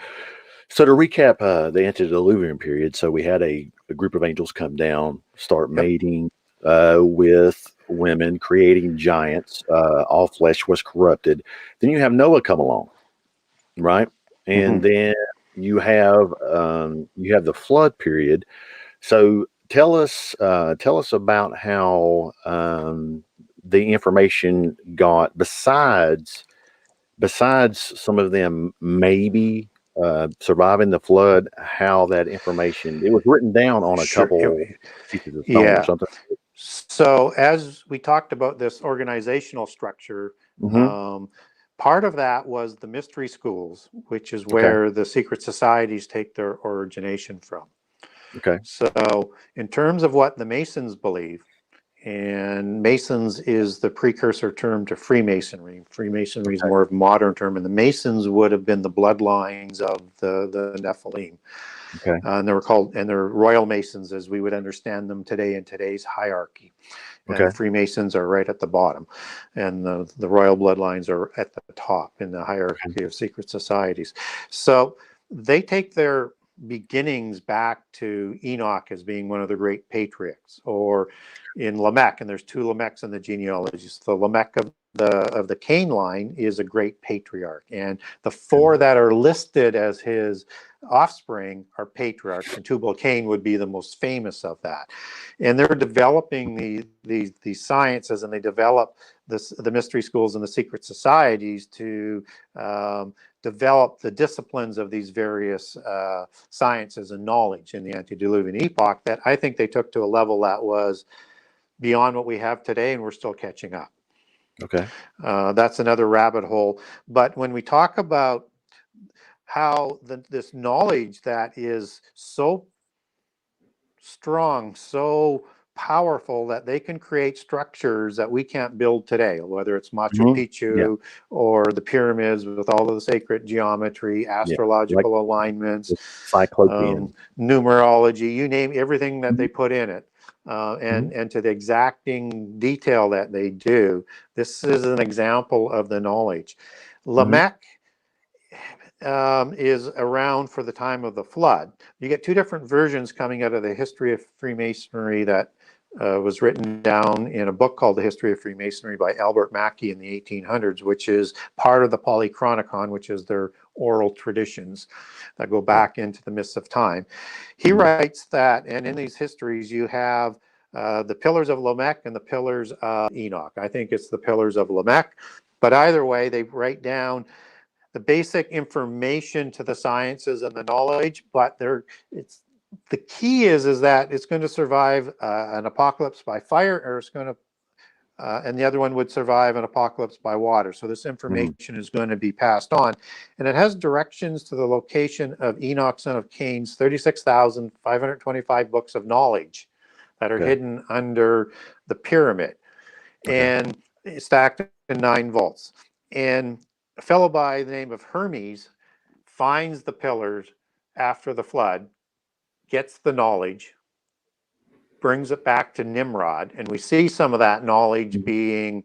to recap the antediluvian period, so we had a group of angels come down, start mating with women, creating giants. All flesh was corrupted. Then you have Noah come along, right? And then you have the flood period. So tell us about how the information got, besides some of them maybe surviving the flood, how that information, it was written down on a couple pieces of stone or something. So as we talked about this organizational structure, part of that was the mystery schools, which is where the secret societies take their origination from. So in terms of what the Masons believe, and Masons is the precursor term to Freemasonry. Freemasonry is more of a modern term, and the Masons would have been the bloodlines of the Nephilim. And they were called, and they're Royal Masons as we would understand them today in today's hierarchy. And Freemasons are right at the bottom, and the Royal bloodlines are at the top in the hierarchy of secret societies. So they take their beginnings back to Enoch as being one of the great patriarchs, or in Lamech, and there's 2 Lamechs in the genealogies. The Lamech of the Cain line is a great patriarch, and the 4 that are listed as his offspring are patriarchs, and Tubal-Cain would be the most famous of that. And they're developing these sciences, and they develop the mystery schools and the secret societies to develop the disciplines of these various sciences and knowledge in the antediluvian epoch that I think they took to a level that was beyond what we have today, and we're still catching up. That's another rabbit hole. But when we talk about how this knowledge that is so strong, so powerful that they can create structures that we can't build today, whether it's Machu Picchu or the pyramids with all of the sacred geometry, astrological alignments, Cyclopean, numerology, you name everything that they put in it. And to the exacting detail that they do. This is an example of the knowledge. Lamech is around for the time of the flood. You get two different versions coming out of the history of Freemasonry that was written down in a book called The History of Freemasonry by Albert Mackey in the 1800s, which is part of the Polychronicon, which is their oral traditions that go back into the mists of time. He writes that, and in these histories you have the pillars of Lamech and the pillars of Enoch. I think it's the pillars of Lamech, but either way, they write down the basic information to the sciences and the knowledge, but the key is that it's going to survive an apocalypse by fire, or it's going to, and the other one would survive an apocalypse by water. So this information is going to be passed on, and it has directions to the location of Enoch, son of Cain's 36,525 books of knowledge that are hidden under the pyramid, and stacked in 9 vaults. And a fellow by the name of Hermes finds the pillars after the flood, gets the knowledge, brings it back to Nimrod, and we see some of that knowledge being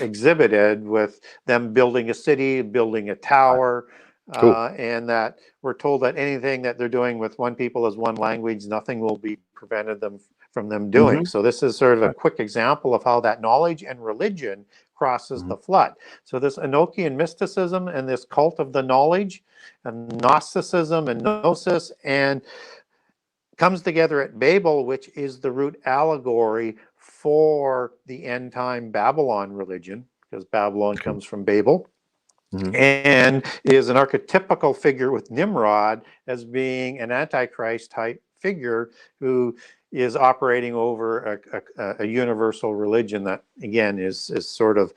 exhibited with them building a city, building a tower, and that we're told that anything that they're doing with one people as one language, nothing will be prevented them from them doing. So this is sort of a quick example of how that knowledge and religion crosses the flood. So this Enochian mysticism and this cult of the knowledge and Gnosticism and Gnosis and comes together at Babel, which is the root allegory for the end time Babylon religion, because Babylon comes from Babel, and is an archetypical figure with Nimrod as being an Antichrist type figure who is operating over a universal religion that, again, is sort of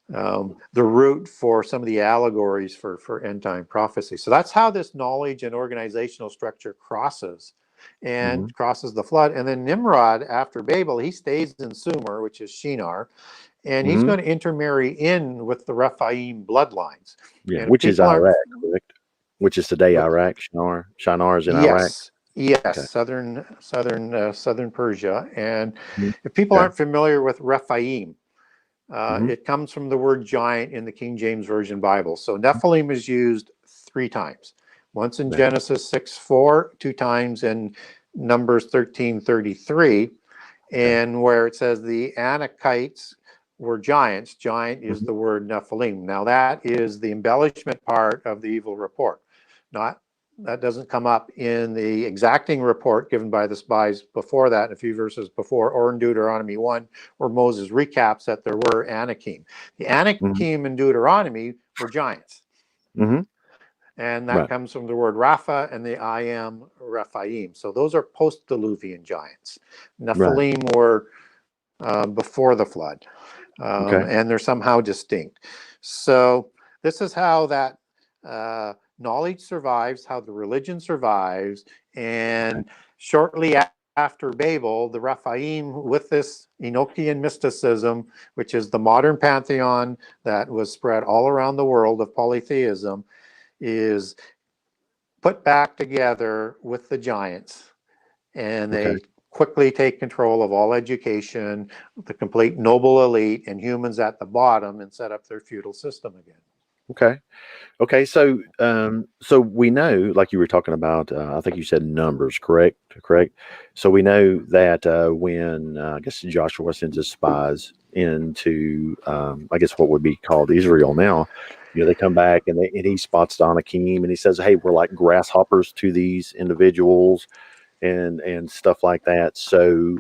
the root for some of the allegories for end time prophecy. So that's how this knowledge and organizational structure crosses the flood. And then Nimrod, after Babel, he stays in Sumer, which is Shinar, and he's going to intermarry in with the Rephaim bloodlines. Which is Iraq, correct? Which is today Iraq. Shinar is in Iraq. Yes, southern Persia. And if people aren't familiar with Rephaim, it comes from the word giant in the King James Version Bible. So Nephilim is used 3 times. Once in Genesis 6:4, 2 times in Numbers 13:33, and where it says the Anakites were giants. Giant is the word Nephilim. Now that is the embellishment part of the evil report. That doesn't come up in the exacting report given by the spies before that, a few verses before, or in Deuteronomy 1, where Moses recaps that there were Anakim. The Anakim in Deuteronomy were giants. And that comes from the word Rapha and the I am Rephaim. So those are post-Diluvian giants. Nephilim were before the flood, and they're somehow distinct. So this is how that knowledge survives, how the religion survives, and shortly after Babel, the Rephaim, with this Enochian mysticism, which is the modern pantheon that was spread all around the world of polytheism, is put back together with the giants, and they quickly take control of all education, the complete noble elite, and humans at the bottom, and set up their feudal system again. Okay. So, so we know, like you were talking about, I think you said Numbers, correct? So we know that when I guess Joshua sends his spies into, I guess what would be called Israel now, they come back and he spots the Anakim and he says, "Hey, we're like grasshoppers to these individuals," and stuff like that. So,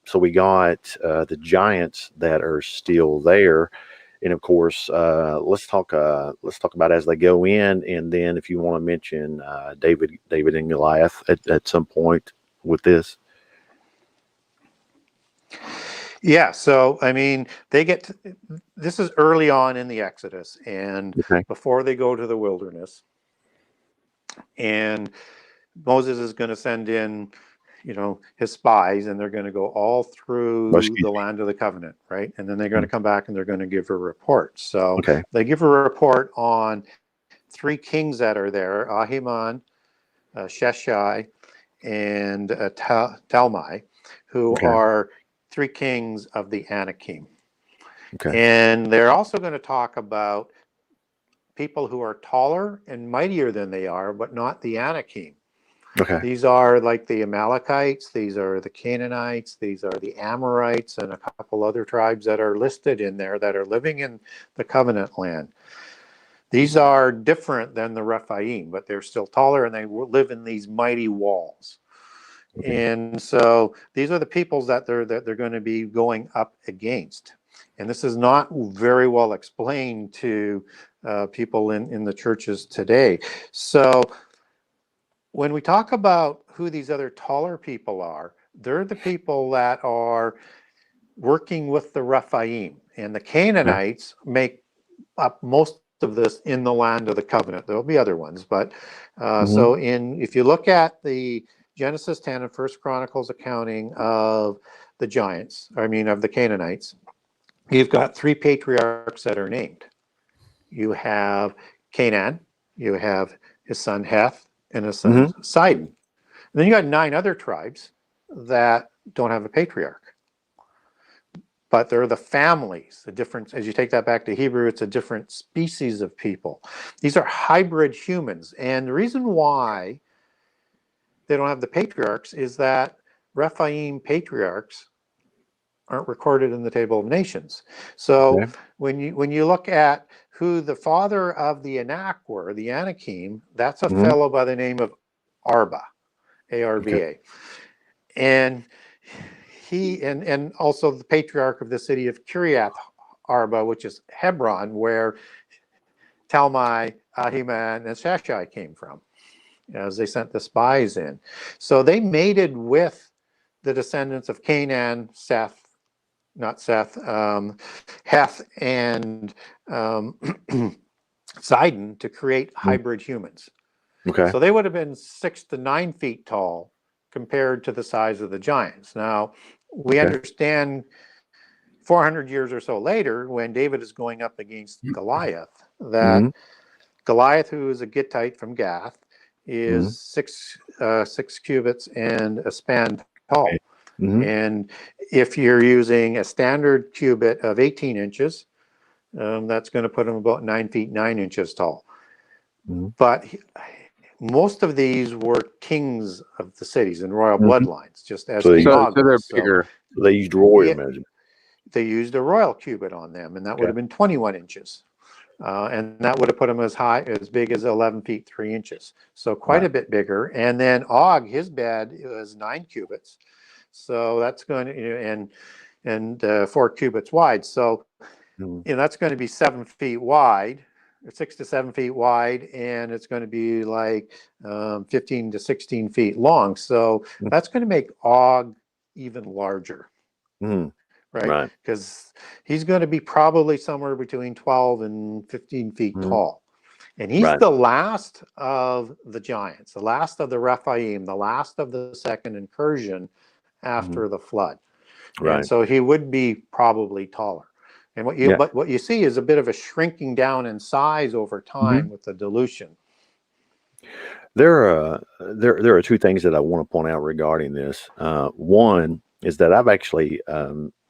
so we got the giants that are still there. And of course, let's talk about as they go in, and then if you want to mention David and Goliath at some point with this. Yeah, so I mean, this is early on in the Exodus, and before they go to the wilderness, And Moses is going to send in, his spies, and they're going to go all through the land of the covenant, right? And then they're going to come back and they're going to give a report. So Okay. they give a report on 3 kings that are there: Ahiman, Sheshai, and Talmai, who are 3 kings of the Anakim. Okay. And they're also going to talk about people who are taller and mightier than they are, but not the Anakim. Okay. These are like the Amalekites, these are the Canaanites, these are the Amorites, and a couple other tribes that are listed in there that are living in the covenant land. These are different than the Rephaim, but they're still taller and they live in these mighty walls. And so these are the peoples that they're going to be going up against. And this is not very well explained to people in the churches today. So when we talk about who these other taller people are, they're the people that are working with the Rephaim. And the Canaanites make up most of this in the land of the covenant. There'll be other ones, but so if you look at the Genesis 10 and 1 Chronicles accounting of the giants, of the Canaanites, you've got 3 patriarchs that are named. You have Canaan, you have his son Heth, and his son Sidon. And then you got 9 other tribes that don't have a patriarch. But they're the families, the different, as you take that back to Hebrew, it's a different species of people. These are hybrid humans. And the reason why they don't have the patriarchs is that Rephaim patriarchs aren't recorded in the Table of Nations. So when you look at who the father of the Enoch were, the Anakim, that's a fellow by the name of Arba, A-R-B-A. And he and also the patriarch of the city of Kiryat Arba, which is Hebron, where Talmai, Ahiman, and Sheshai came from, as they sent the spies in. So they mated with the descendants of Canaan, Heth, and Sidon to create hybrid humans. Okay. So they would have been 6 to 9 feet tall compared to the size of the giants. Now, we understand 400 years or so later, when David is going up against Goliath, that Goliath, who is a Gittite from Gath, is 6 cubits and a span tall. And if you're using a standard cubit of 18 inches, that's going to put him about 9 feet 9 inches tall. But most of these were kings of the cities and royal bloodlines, just as So they're Enoch. bigger. So they used royal measurement. They used a royal cubit on them, and that would have been 21 inches. And that would have put him as big as 11 feet 3 inches. So quite a bit bigger. And then Og, his bed is 9 cubits. So that's going to, and 4 cubits wide. So, that's going to be 7 feet wide, 6 to 7 feet wide, and it's going to be like 15 to 16 feet long. So that's going to make Og even larger. Right? Because he's going to be probably somewhere between 12 and 15 feet tall. And he's the last of the giants, the last of the Rephaim, the last of the second incursion after the flood. And so he would be probably taller. And what you see is a bit of a shrinking down in size over time with the dilution. There are 2 things that I want to point out regarding this. One is that I've actually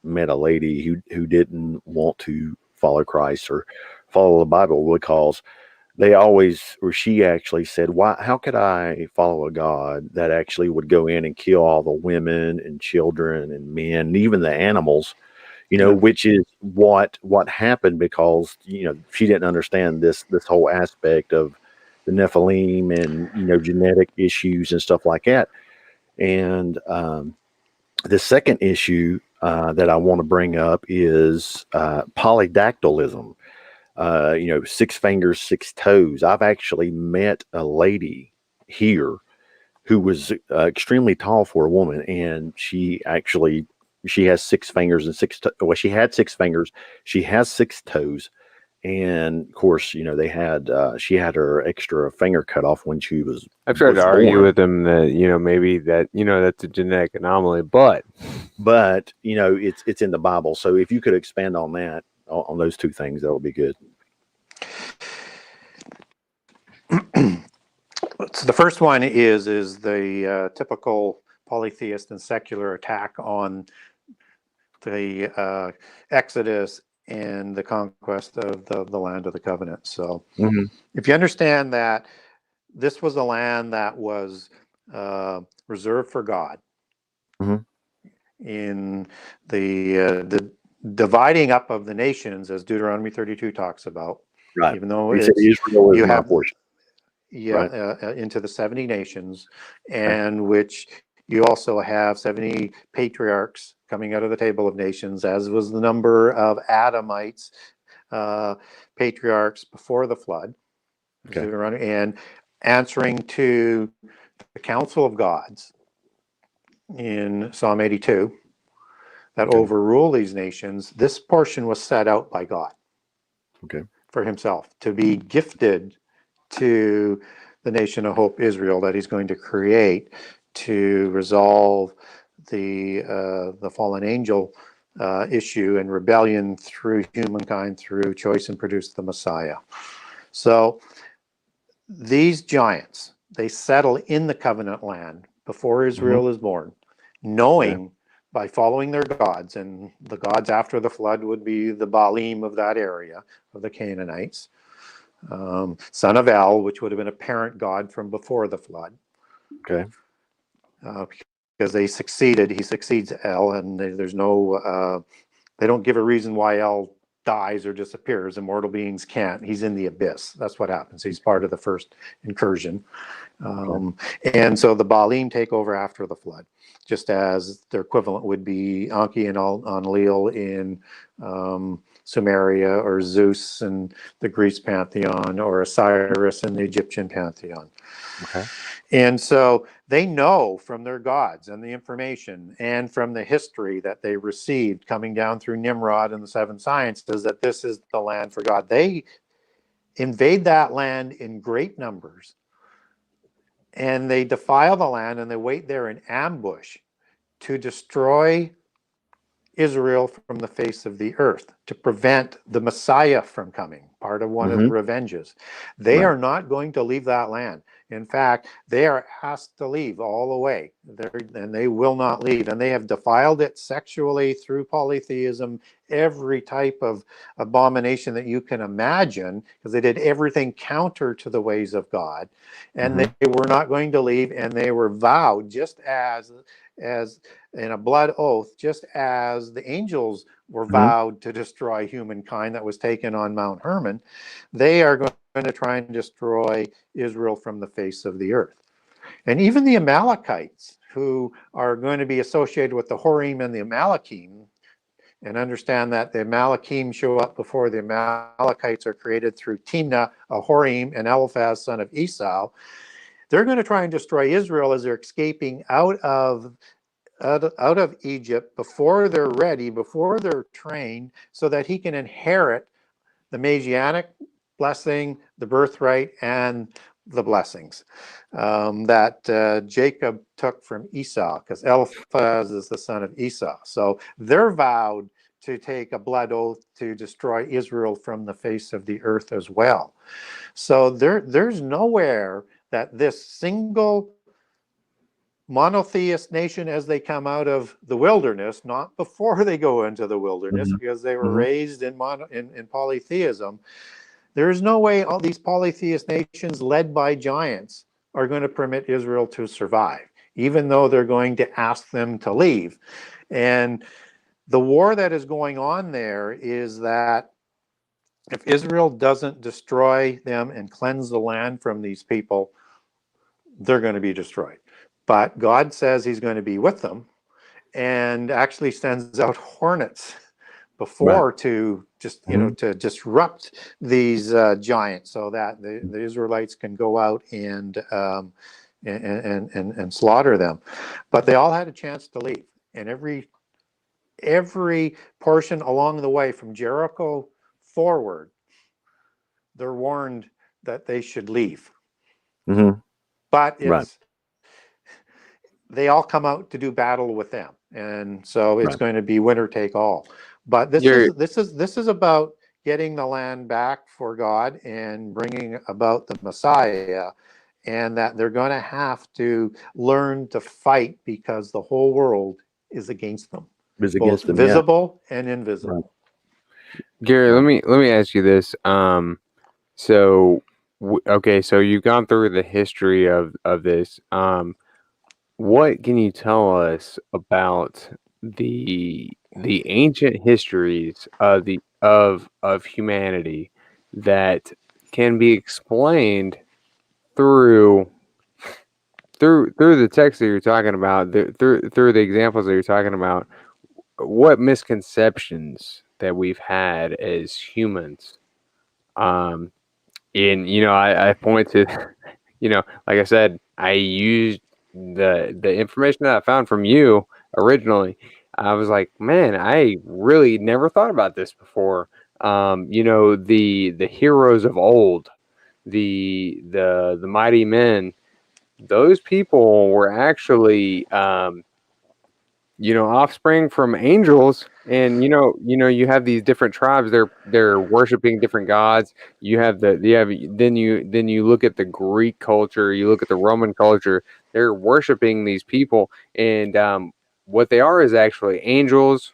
met a lady who didn't want to follow Christ or follow the Bible because she actually said, how could I follow a God that actually would go in and kill all the women and children and men and even the animals, which is what happened because, she didn't understand this whole aspect of the Nephilim and, genetic issues and stuff like that. And the second issue that I want to bring up is polydactylism. 6 fingers, 6 toes. I've actually met a lady here who was extremely tall for a woman, and she has 6 fingers and 6 toes. Well, she had 6 fingers. She has 6 toes, And of course, they had she had her extra finger cut off when she was. I've tried to argue born. with him that maybe that that's a genetic anomaly, but it's in the Bible. So if you could expand on that, on those two things, that would be good. So the first one is the typical polytheist and secular attack on the Exodus and the conquest of the land of the covenant. So if you understand that this was a land that was reserved for God, in the dividing up of the nations, as Deuteronomy 32 talks about, right? Even though He said Israel is my portion. Into the 70 nations, and which you also have 70 patriarchs coming out of the table of nations, as was the number of Adamites, patriarchs before the flood, and answering to the council of gods in Psalm 82 that overrule these nations. This portion was set out by God for himself to be gifted to the nation of hope, Israel, that he's going to create to resolve the fallen angel issue and rebellion through humankind through choice and produce the Messiah. So these giants, they settle in the covenant land before Israel is born, knowing by following their gods, and the gods after the flood would be the Baalim of that area of the Canaanites, son of El, which would have been a parent god from before the flood. Because he succeeds El, and there's no, they don't give a reason why El dies or disappears. Immortal beings can't. He's in the abyss. That's what happens. He's part of the first incursion. And so the Baalim take over after the flood, just as their equivalent would be Enki and Enlil in Sumeria, or Zeus and the Greece pantheon, or Osiris in the Egyptian pantheon. And so they know from their gods and the information and from the history that they received coming down through Nimrod and the seven sciences that this is the land for God. They invade that land in great numbers, and they defile the land, and they wait there in ambush to destroy Israel from the face of the earth, to prevent the Messiah from coming, part of one of the revenges. They are not going to leave that land. In fact, they are asked to leave all the way, and they will not leave. And they have defiled it sexually through polytheism, every type of abomination that you can imagine, because they did everything counter to the ways of God. And they were not going to leave, and they were vowed, just as in a blood oath, just as the angels were vowed to destroy humankind that was taken on Mount Hermon. They are going to try and destroy Israel from the face of the earth. And even the Amalekites, who are going to be associated with the Horim and the Amalekim, and understand that the Amalekim show up before the Amalekites are created through Timnah, a Horim, and Eliphaz, son of Esau. They're going to try and destroy Israel as they're escaping out of Egypt before they're ready, before they're trained, so that he can inherit the Messianic blessing, the birthright, and the blessings that Jacob took from Esau, because Eliphaz is the son of Esau. So they're vowed to take a blood oath to destroy Israel from the face of the earth as well. So there's nowhere that this single monotheist nation, as they come out of the wilderness, not before they go into the wilderness, because they were raised in polytheism. There's no way all these polytheist nations led by giants are going to permit Israel to survive, even though they're going to ask them to leave. And the war that is going on there is that if Israel doesn't destroy them and cleanse the land from these people, they're going to be destroyed. But God says he's going to be with them, and actually sends out hornets before to just, to disrupt these giants, so that the Israelites can go out and slaughter them. But they all had a chance to leave, and every portion along the way from Jericho forward, they're warned that they should leave. Mm-hmm. But Right. they all come out to do battle with them, and so it's Right. going to be winner take all. But this You're- is about getting the land back for God and bringing about the Messiah, and that they're going to have to learn to fight because the whole world is against them, Is both against them. Yeah. visible and invisible. Right. Gary, let me ask you this. So okay, so you've gone through the history of this. What can you tell us about the ancient histories of humanity that can be explained through the text that you're talking about, through the examples that you're talking about? What misconceptions that we've had as humans? And I point to, like I said, I used the information that I found from you originally. I was like, man, I really never thought about this before. The heroes of old, the mighty men, those people were actually offspring from angels. And you have these different tribes, they're worshiping different gods. Then you look at the Greek culture, you look at the Roman culture, they're worshiping these people. And what they are is actually angels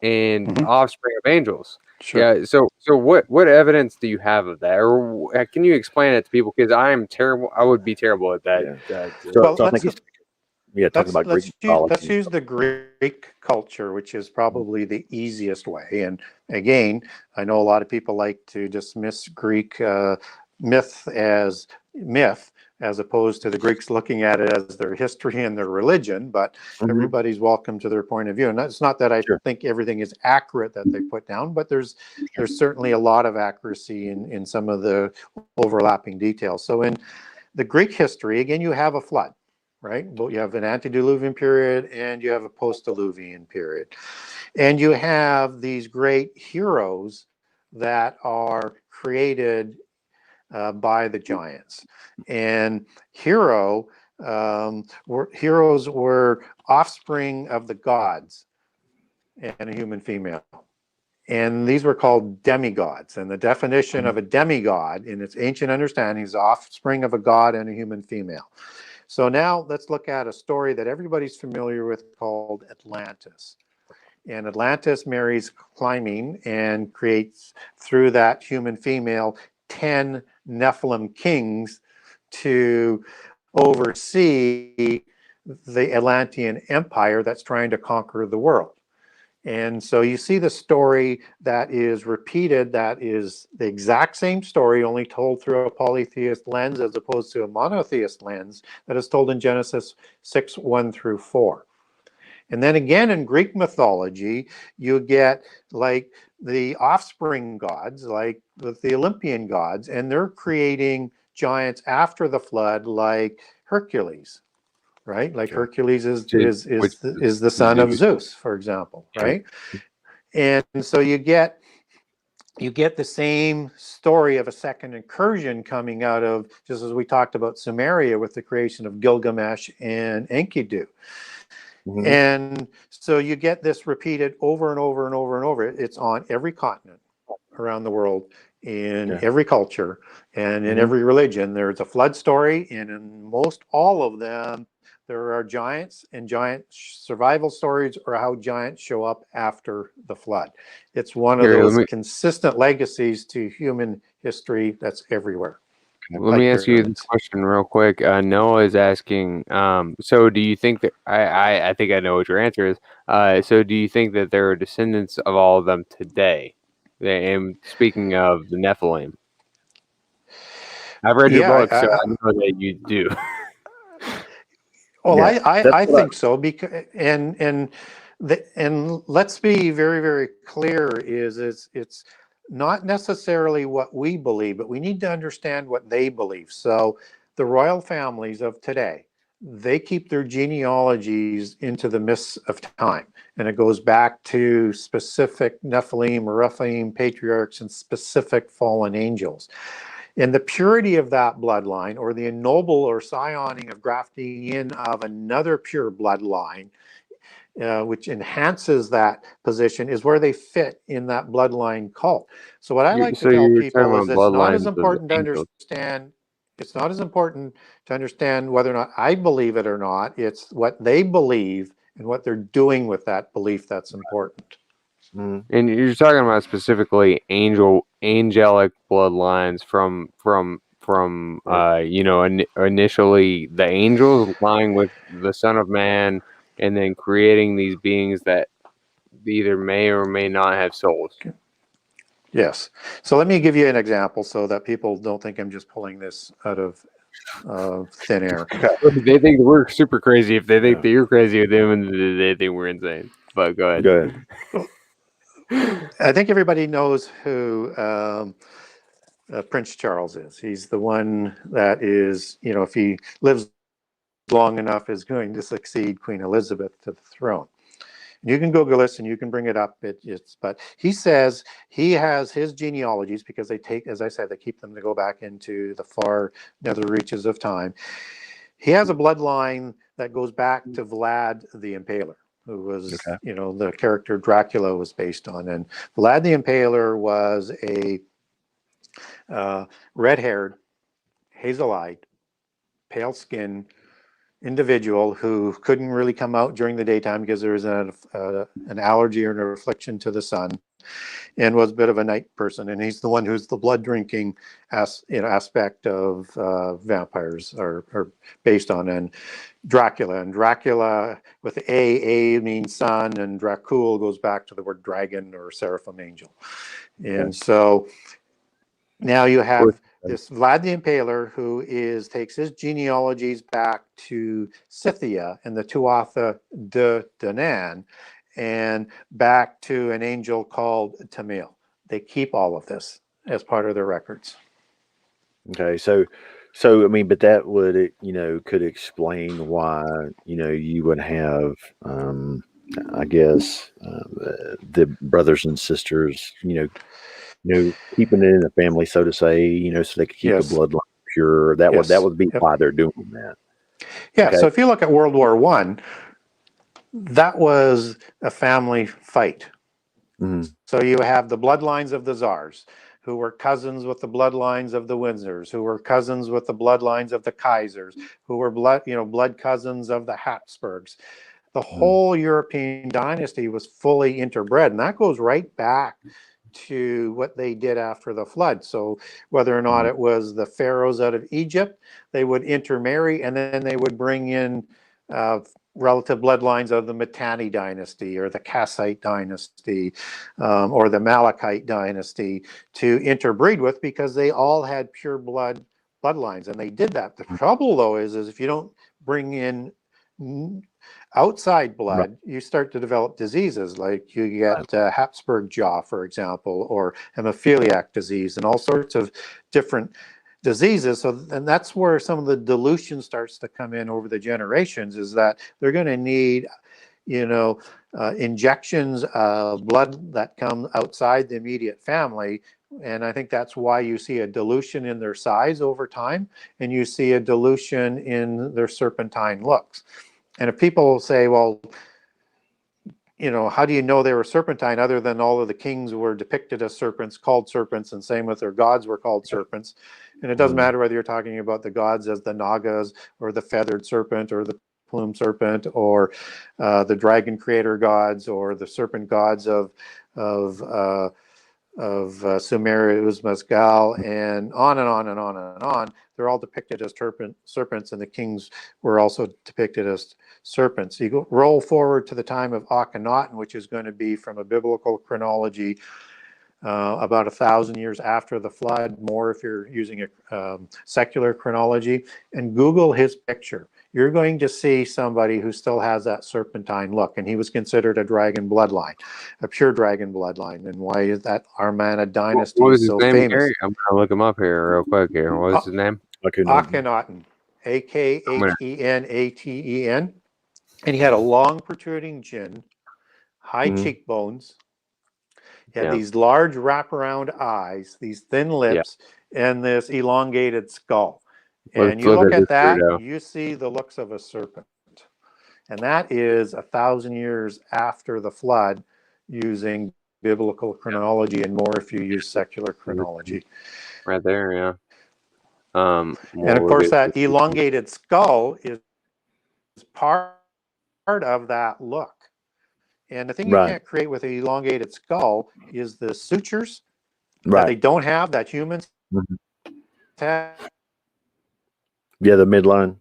and Mhm. offspring of angels. Sure. Yeah, so what evidence do you have of that, or can you explain it to people? Because I would be terrible at that. Yeah. So I think Let's he's talking about Greek mythology. let's use the Greek culture, which is probably the easiest way. And again, I know a lot of people like to dismiss Greek myth as myth, as opposed to the Greeks looking at it as their history and their religion. But Mhm. everybody's welcome to their point of view. And it's not that I Sure. think everything is accurate that they put down, but there's certainly a lot of accuracy in some of the overlapping details. So in the Greek history, again, you have a flood, right? Well, you have an antediluvian period and you have a post-diluvian period. And you have these great heroes that are created by the giants. And heroes were offspring of the gods and a human female. And these were called demigods. And the definition of a demigod in its ancient understanding is offspring of a god and a human female. So now let's look at a story that everybody's familiar with called Atlantis. And Atlantis marries Clymene and creates, through that human female, 10 Nephilim kings to oversee the Atlantean Empire that's trying to conquer the world. And so you see the story that is repeated, that is the exact same story, only told through a polytheist lens as opposed to a monotheist lens, that is told in Genesis 6, 1 through 4. And then again in Greek mythology, you get like the offspring gods, like the Olympian gods, and they're creating giants after the flood, like Hercules, right? Like Hercules is the son of Zeus, for example, right? And so you get the same story of a second incursion coming out of, just as we talked about Sumeria with the creation of Gilgamesh and Enkidu. Mhm. And so you get this repeated over and over and over and over. It's on every continent around the world, in every culture, and in every religion. There's a flood story, and in most all of them, there are giants, and giant survival stories or how giants show up after the flood. It's one of those consistent legacies to human history that's everywhere. Let me ask you this question real quick. Noah is asking, so do you think that, I think I know what your answer is. So do you think that there are descendants of all of them today? And speaking of the Nephilim, I've read your book, so I know that you do. Well, I think so, because and let's be very, very clear, it's not necessarily what we believe, but we need to understand what they believe. So the royal families of today, they keep their genealogies into the mists of time. And it goes back to specific Nephilim or Rephaim patriarchs and specific fallen angels. And the purity of that bloodline, or the ennoble or scioning of grafting in of another pure bloodline, which enhances that position, is where they fit in that bloodline cult. So what I like to tell people is it's not as important to understand. It's not as important to understand whether or not I believe it or not. It's what they believe and what they're doing with that belief that's important. And you're talking about specifically angelic bloodlines from initially the angels lying with the Son of Man, and then creating these beings that either may or may not have souls. Yes. So let me give you an example so that people don't think I'm just pulling this out of thin air. They think we're super crazy if they think that you're crazy with them, and they think we're insane. But go ahead. Go ahead. I think everybody knows who Prince Charles is. He's the one that is, if he lives long enough, is going to succeed Queen Elizabeth to the throne. You can Google this and you can bring it up. But he says he has his genealogies, because they take, as I said, they keep them to go back into the far nether reaches of time. He has a bloodline that goes back to Vlad the Impaler, who was, the character Dracula was based on. And Vlad the Impaler was a red-haired, hazel-eyed, pale-skinned individual who couldn't really come out during the daytime because there was an allergy or an affliction to the sun, and was a bit of a night person. And he's the one who's the blood drinking aspect of vampires are based on. And Dracula with A means sun, and Dracul goes back to the word dragon or seraphim angel. And so now you have this Vlad the Impaler, who takes his genealogies back to Scythia and the Tuatha de Danann, and back to an angel called Tamil. They keep all of this as part of their records. Okay, so I mean, but that would, could explain why, you would have, I guess, the brothers and sisters, keeping it in the family, so to say, so they could keep the bloodline pure. That would be why they're doing that. Yeah. Okay. So if you look at World War I, that was a family fight. Mm-hmm. So you have the bloodlines of the Tsars, who were cousins with the bloodlines of the Windsors, who were cousins with the bloodlines of the Kaisers, who were blood cousins of the Habsburgs. The whole European dynasty was fully interbred, and that goes right back to what they did after the flood. So whether or not it was the pharaohs out of Egypt, they would intermarry, and then they would bring in relative bloodlines of the Mitanni dynasty or the Kassite dynasty or the Malachite dynasty to interbreed with, because they all had pure bloodlines, and they did that. The trouble, though, is if you don't bring in outside blood, you start to develop diseases, like you get Habsburg jaw, for example, or hemophiliac disease, and all sorts of different diseases. So, and that's where some of the dilution starts to come in over the generations, is that they're going to need, injections of blood that come outside the immediate family. And I think that's why you see a dilution in their size over time, and you see a dilution in their serpentine looks. And if people say, well, how do you know they were serpentine, other than all of the kings were depicted as serpents, called serpents, and same with their gods were called serpents. And it doesn't matter whether you're talking about the gods as the Nagas, or the feathered serpent, or the plumed serpent, or the dragon creator gods, or the serpent gods of Sumeru, Uzmazgal, and on and on and on and on. They're all depicted as serpents, and the kings were also depicted as serpents. You roll forward to the time of Akhenaten, which is going to be, from a biblical chronology, about 1,000 years after the flood, more if you're using a secular chronology, and Google his picture. You're going to see somebody who still has that serpentine look, and he was considered a dragon bloodline, a pure dragon bloodline. And why is that Armana dynasty so famous? I'm going to look him up here real quick here. What was his name? Akhenaten. Akhenaten, and he had a long protruding chin, high cheekbones. He had these large wraparound eyes, these thin lips, and this elongated skull. And you look at that, you see the looks of a serpent. And that is 1,000 years after the flood, using biblical chronology, and more if you use secular chronology. Right there, yeah. And of course, that elongated skull is part of that look. And the thing you can't create with an elongated skull is the sutures that they don't have, that humans have. Yeah, the midline.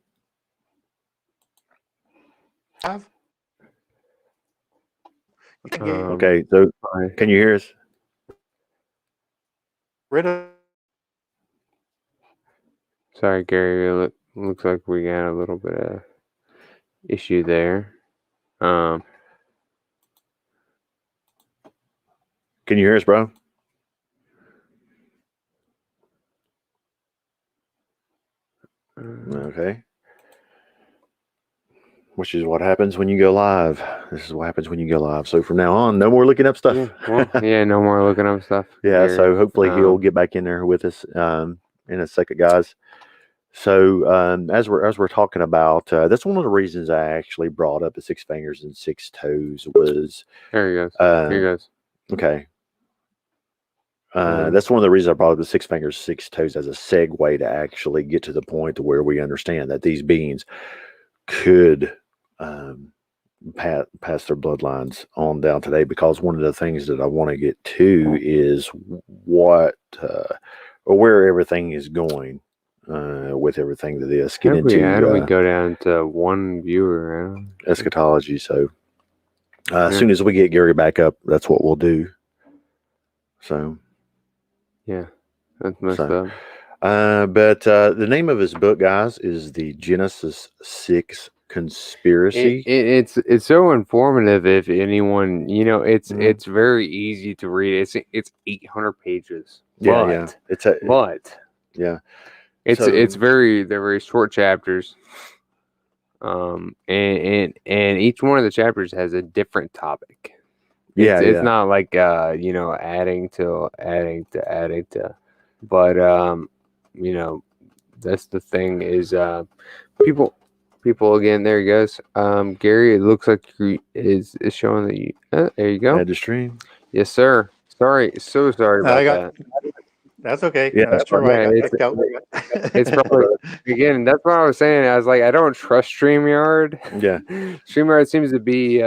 Okay, so can you hear us? Sorry, Gary. Looks like we got a little bit of issue there. Can you hear us, bro? Okay. Which is what happens when you go live. This is what happens when you go live. So from now on, no more looking up stuff. No more looking up stuff. Yeah, so hopefully he'll get back in there with us in a second, guys. So as we're talking about, that's one of the reasons I actually brought up the 6 fingers and 6 toes was. There he goes. Here he goes. Okay. That's one of the reasons I brought up the 6 fingers, 6 toes as a segue to actually get to the point to where we understand that these beings could pass their bloodlines on down today. Because one of the things that I want to get to is what or where everything is going with everything to this. Get into how do we go down to one viewer? Eschatology. So as soon as we get Gary back up, that's what we'll do. So yeah, that's messed up. But the name of his book, guys, is the Genesis 6 Conspiracy. It's so informative. If anyone, it's very easy to read. It's 800 pages. Yeah. They're very short chapters. And each one of the chapters has a different topic. It's not like adding to, but that's the thing is people again. There he goes. Gary, it looks like is showing that you. There you go. Add to stream. Yes, sir. Sorry about that. That's okay. Yeah, that's true. It's probably again. That's what I was saying. I was like, I don't trust StreamYard. Yeah, StreamYard seems to be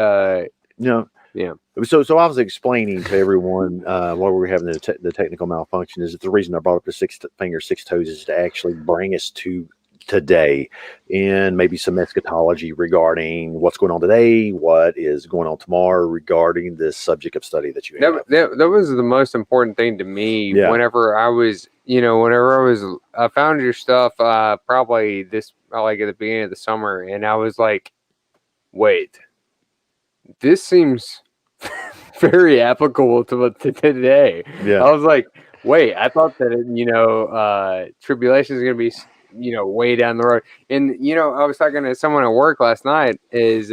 Yeah. So I was explaining to everyone while we were having the technical malfunction is that the reason I brought up the 6 fingers, 6 toes is to actually bring us to today and maybe some eschatology regarding what's going on today, what is going on tomorrow regarding this subject of study that you have. That was the most important thing to me whenever I was, I found your stuff probably at the beginning of the summer, and I was like, wait, this seems very applicable to today. Yeah. I was like, wait, I thought that, tribulation is going to be, way down the road. And, I was talking to someone at work last night is,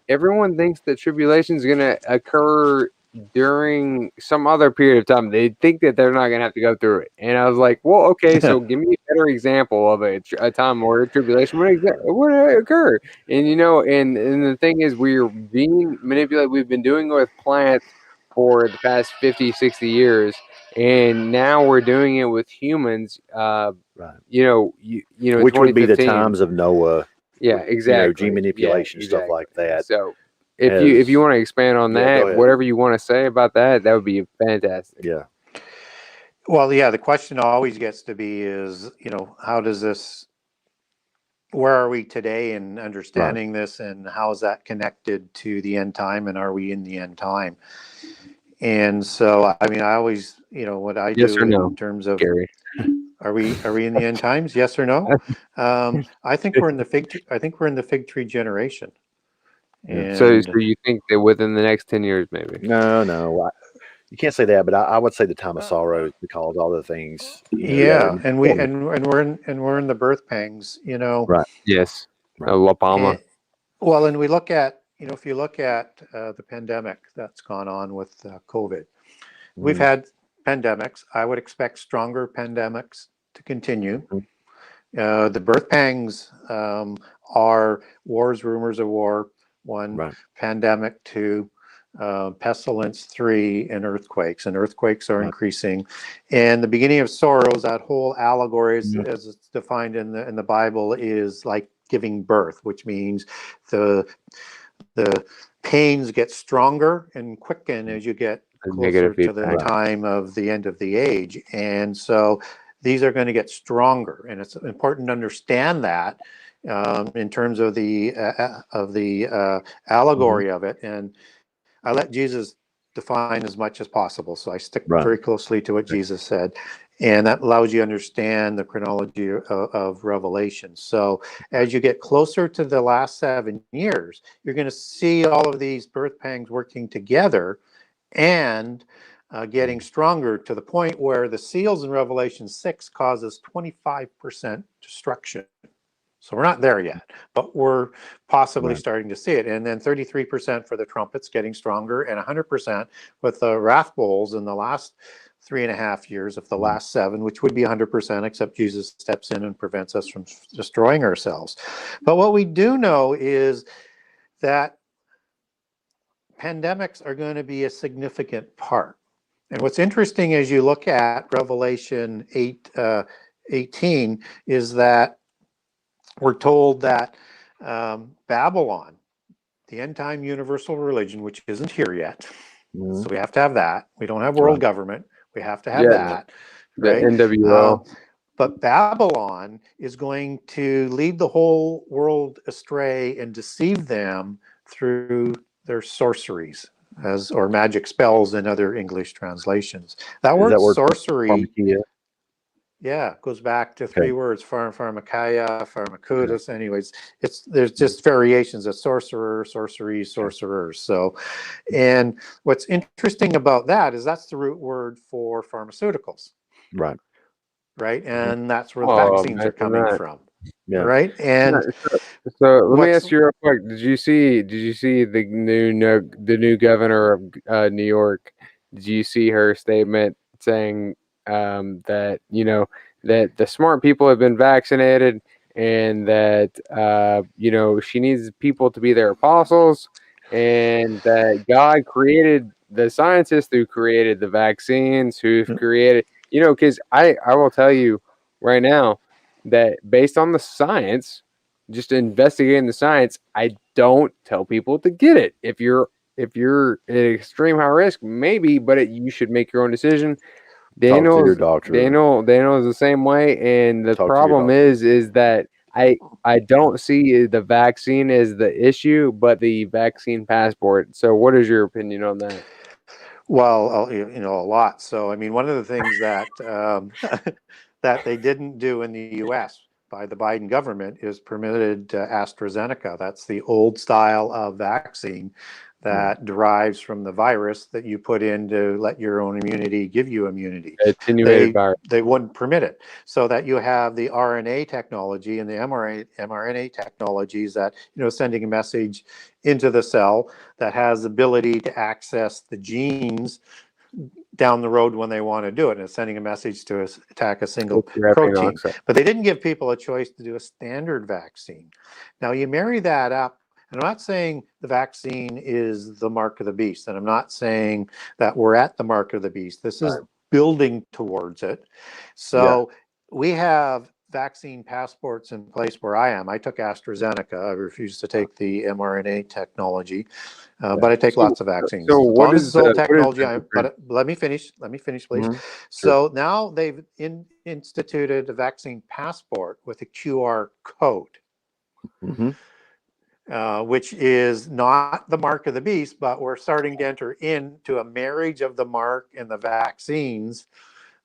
everyone thinks that tribulation is going to occur during some other period of time. They think that they're not going to have to go through it. And I was like, well, okay, so give me a better example of a time where tribulation would occur. And, and the thing is, we're being manipulated. We've been doing it with plants for the past 50, 60 years. And now we're doing it with humans, right. Which would be the times of Noah. Yeah, exactly. Gene manipulation, stuff like that. So if you want to expand on that, whatever you want to say about that would be fantastic. Yeah. Well, the question always gets to be is, how does this, where are we today in understanding this, and how is that connected to the end time, and are we in the end time? And so, I always, what I do in terms of, Gary. Are we in the end times? Yes or no? I think we're in the fig tree generation. And so you think that within the next 10 years, maybe? No. you can't say that, but I would say the time of sorrow because all the things. Yeah, and we're in the birth pangs, Right. Yes. Right. La Palma. Well, and we look at, if you look at the pandemic that's gone on with COVID, we've Mhm. had pandemics. I would expect stronger pandemics to continue. The birth pangs are wars, rumors of war, 1, Right. pandemic 2, pestilence 3, and earthquakes. And earthquakes are Right. increasing. And the beginning of sorrows, that whole allegory, Mhm. as it's defined in the Bible, is like giving birth, which means the pains get stronger and quicken as you get closer Negative to the feedback. time of the end of the age. And so these are going to get stronger, and it's important to understand that in terms of the allegory of it. And I let Jesus define as much as possible, so I stick Right. very closely to what Jesus said, and that allows you to understand the chronology of Revelation. So as you get closer to the last 7 years, you're going to see all of these birth pangs working together and getting stronger to the point where the seals in Revelation 6 causes 25% destruction. So we're not there yet, but we're possibly Right. starting to see it. And then 33% for the trumpets getting stronger, and 100% with the wrath bowls in the last 3.5 years of the last 7, which would be 100%, except Jesus steps in and prevents us from destroying ourselves. But what we do know is that pandemics are going to be a significant part. And what's interesting as you look at Revelation 18 is that we're told that Babylon, the end time universal religion, which isn't here yet, Mhm. so we have to have that. We don't have world government. We have to have Yeah, that, The right? NWO. But Babylon is going to lead the whole world astray and deceive them through their sorceries, or magic spells in other English translations. That Is word that word sorcery, pharmakia? yeah, goes back to Okay. 3 words: pharmakeia, pharmacutus. Anyways, there's just variations of sorcerer, sorcery, sorcerers. So, and what's interesting about that is that's the root word for pharmaceuticals, Right. right? And that's where the Oh, vaccines are imagine coming that. from, Yeah. right? And So let me what's ask you real quick. Did you see the new governor of New York? Did you see her statement saying that that the smart people have been vaccinated, and that she needs people to be their apostles, and that God created the scientists who created the vaccines, who've created, because I will tell you right now that based on the science, just investigating the science, I don't tell people to get it. If you're at extreme high risk, maybe, but you should make your own decision. Talk to your doctor. Daniel is the same way, and the Talk to your problem doctor. is that I don't see the vaccine as the issue, but the vaccine passport. So, what is your opinion on that? Well, a lot. So, I mean, one of the things that that they didn't do in the U.S. by the Biden government is permitted AstraZeneca. That's the old style of vaccine that derives from the virus that you put in to let your own immunity give you immunity. Attenuated virus. They wouldn't permit it, so that you have the RNA technology and the mRNA technologies that, sending a message into the cell that has the ability to access the genes down the road when they want to do it, and it's sending a message to attack a single protein. But they didn't give people a choice to do a standard vaccine. Now you marry that up, and I'm not saying the vaccine is the mark of the beast, and I'm not saying that we're at the mark of the beast. This is building towards it. So we have vaccine passports in place where I am. I took AstraZeneca. I refuse to take the mRNA technology, but I take lots of vaccines. So as long as it's old technology, but let me finish, please. So now they've instituted a vaccine passport with a QR code, which is not the mark of the beast, but we're starting to enter into a marriage of the mark and the vaccines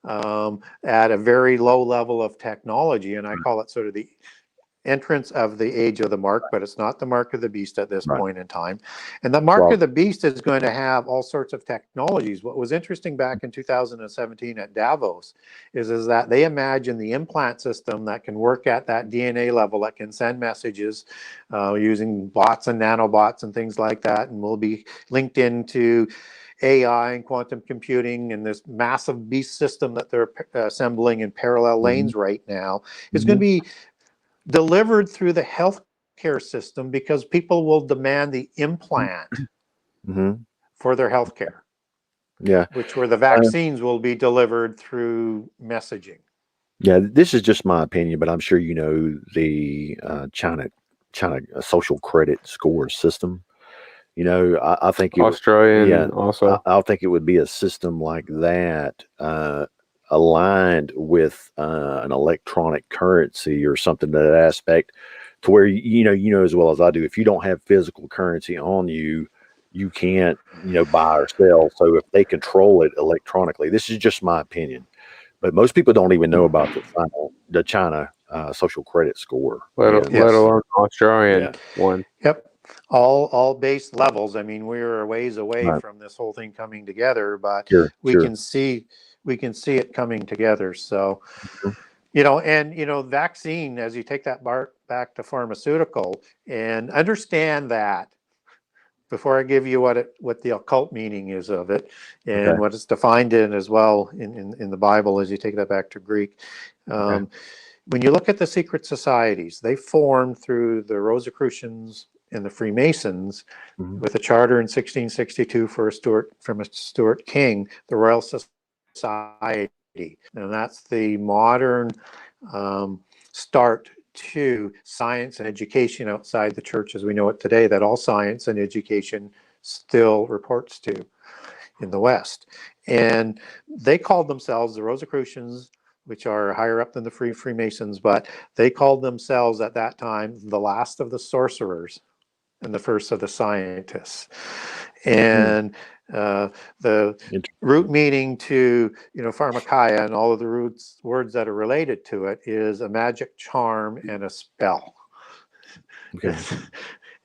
at a very low level of technology, and I call it sort of the entrance of the age of the mark, but it's not the mark of the beast at this Right. point in time. And the mark Well, of the beast is going to have all sorts of technologies. What was interesting back in 2017 at Davos is that they imagine the implant system that can work at that DNA level, that can send messages using bots and nanobots and things like that, and will be linked into AI and quantum computing and this massive beast system that they're assembling in parallel lanes right now is going to be delivered through the healthcare system, because people will demand the implant for their healthcare. Yeah. Which where the vaccines will be delivered through messaging. Yeah, this is just my opinion, but I'm sure you know the China social credit score system. You know, I think Australian also. I think it would be a system like that, aligned with an electronic currency or something to that aspect, to where you know as well as I do, if you don't have physical currency on you, you can't buy or sell. So if they control it electronically, this is just my opinion, but most people don't even know about the China social credit score, Let alone Australian one. Yep. All base levels. I mean, we're a ways away from this whole thing coming together, but we can see it coming together. So, vaccine, as you take that back to pharmaceutical, and understand that before I give you what the occult meaning is of it and what it's defined in as well in the Bible, as you take that back to Greek. When you look at the secret societies, they formed through the Rosicrucians and the Freemasons with a charter in 1662 from a Stuart king, the Royal Society. And that's the modern start to science and education outside the church as we know it today, that all science and education still reports to in the West. And they called themselves the Rosicrucians, which are higher up than the Freemasons, but they called themselves at that time the last of the sorcerers and the first of the scientists. And the root meaning to pharmakeia and all of the words that are related to it is a magic charm and a spell.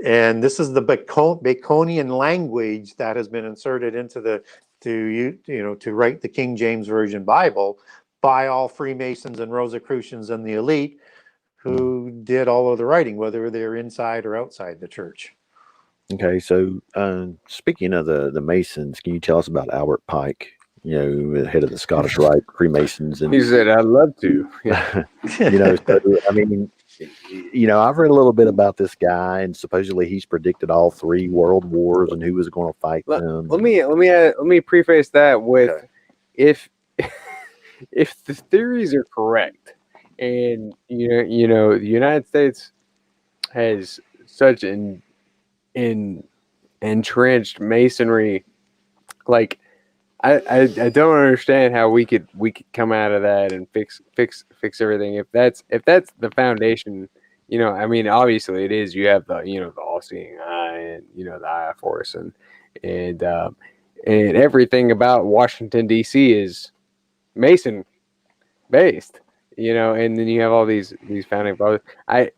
And this is the Baconian language that has been inserted into to write the King James Version Bible by all Freemasons and Rosicrucians and the elite who did all of the writing, whether they're inside or outside the church. Okay, so speaking of the Masons, can you tell us about Albert Pike, the head of the Scottish Rite Freemasons? And he said, "I'd love to." Yeah. So, I mean, I've read a little bit about this guy, and supposedly he's predicted all 3 world wars and who was going to fight them. Let me preface that with if the theories are correct, and the United States has such an entrenched masonry, like I don't understand how we could come out of that and fix everything if that's the foundation. I mean, obviously it is. You have the the all-seeing eye and the eye of Horus and everything about Washington D.C. is Mason based, and then you have all these founding fathers. I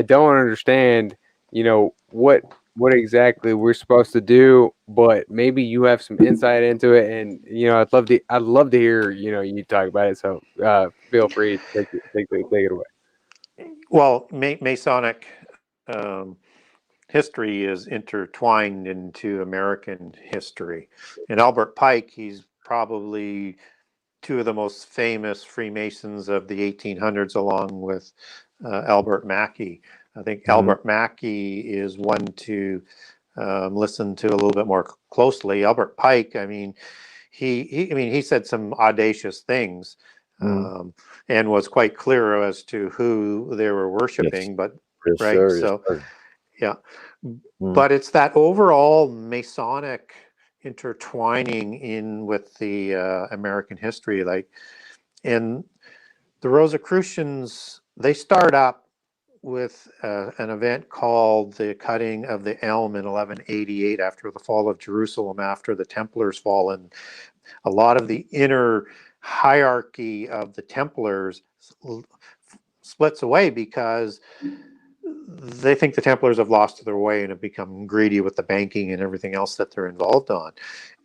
don't understand, what exactly we're supposed to do, but maybe you have some insight into it, and I'd love to hear you talk about it. So feel free to take it away. Well, Masonic history is intertwined into American history, and Albert Pike, he's probably 2 of the most famous Freemasons of the 1800s, along with Albert Mackey. I think Albert Mackey is one to listen to a little bit more closely. Albert Pike, I mean, he said some audacious things and was quite clear as to who they were worshiping. But but it's that overall Masonic intertwining in with the American history, and the Rosicrucians, they start up with an event called the cutting of the elm in 1188 after the fall of Jerusalem, after the Templars fall, and a lot of the inner hierarchy of the Templars splits away because they think the Templars have lost their way and have become greedy with the banking and everything else that they're involved on.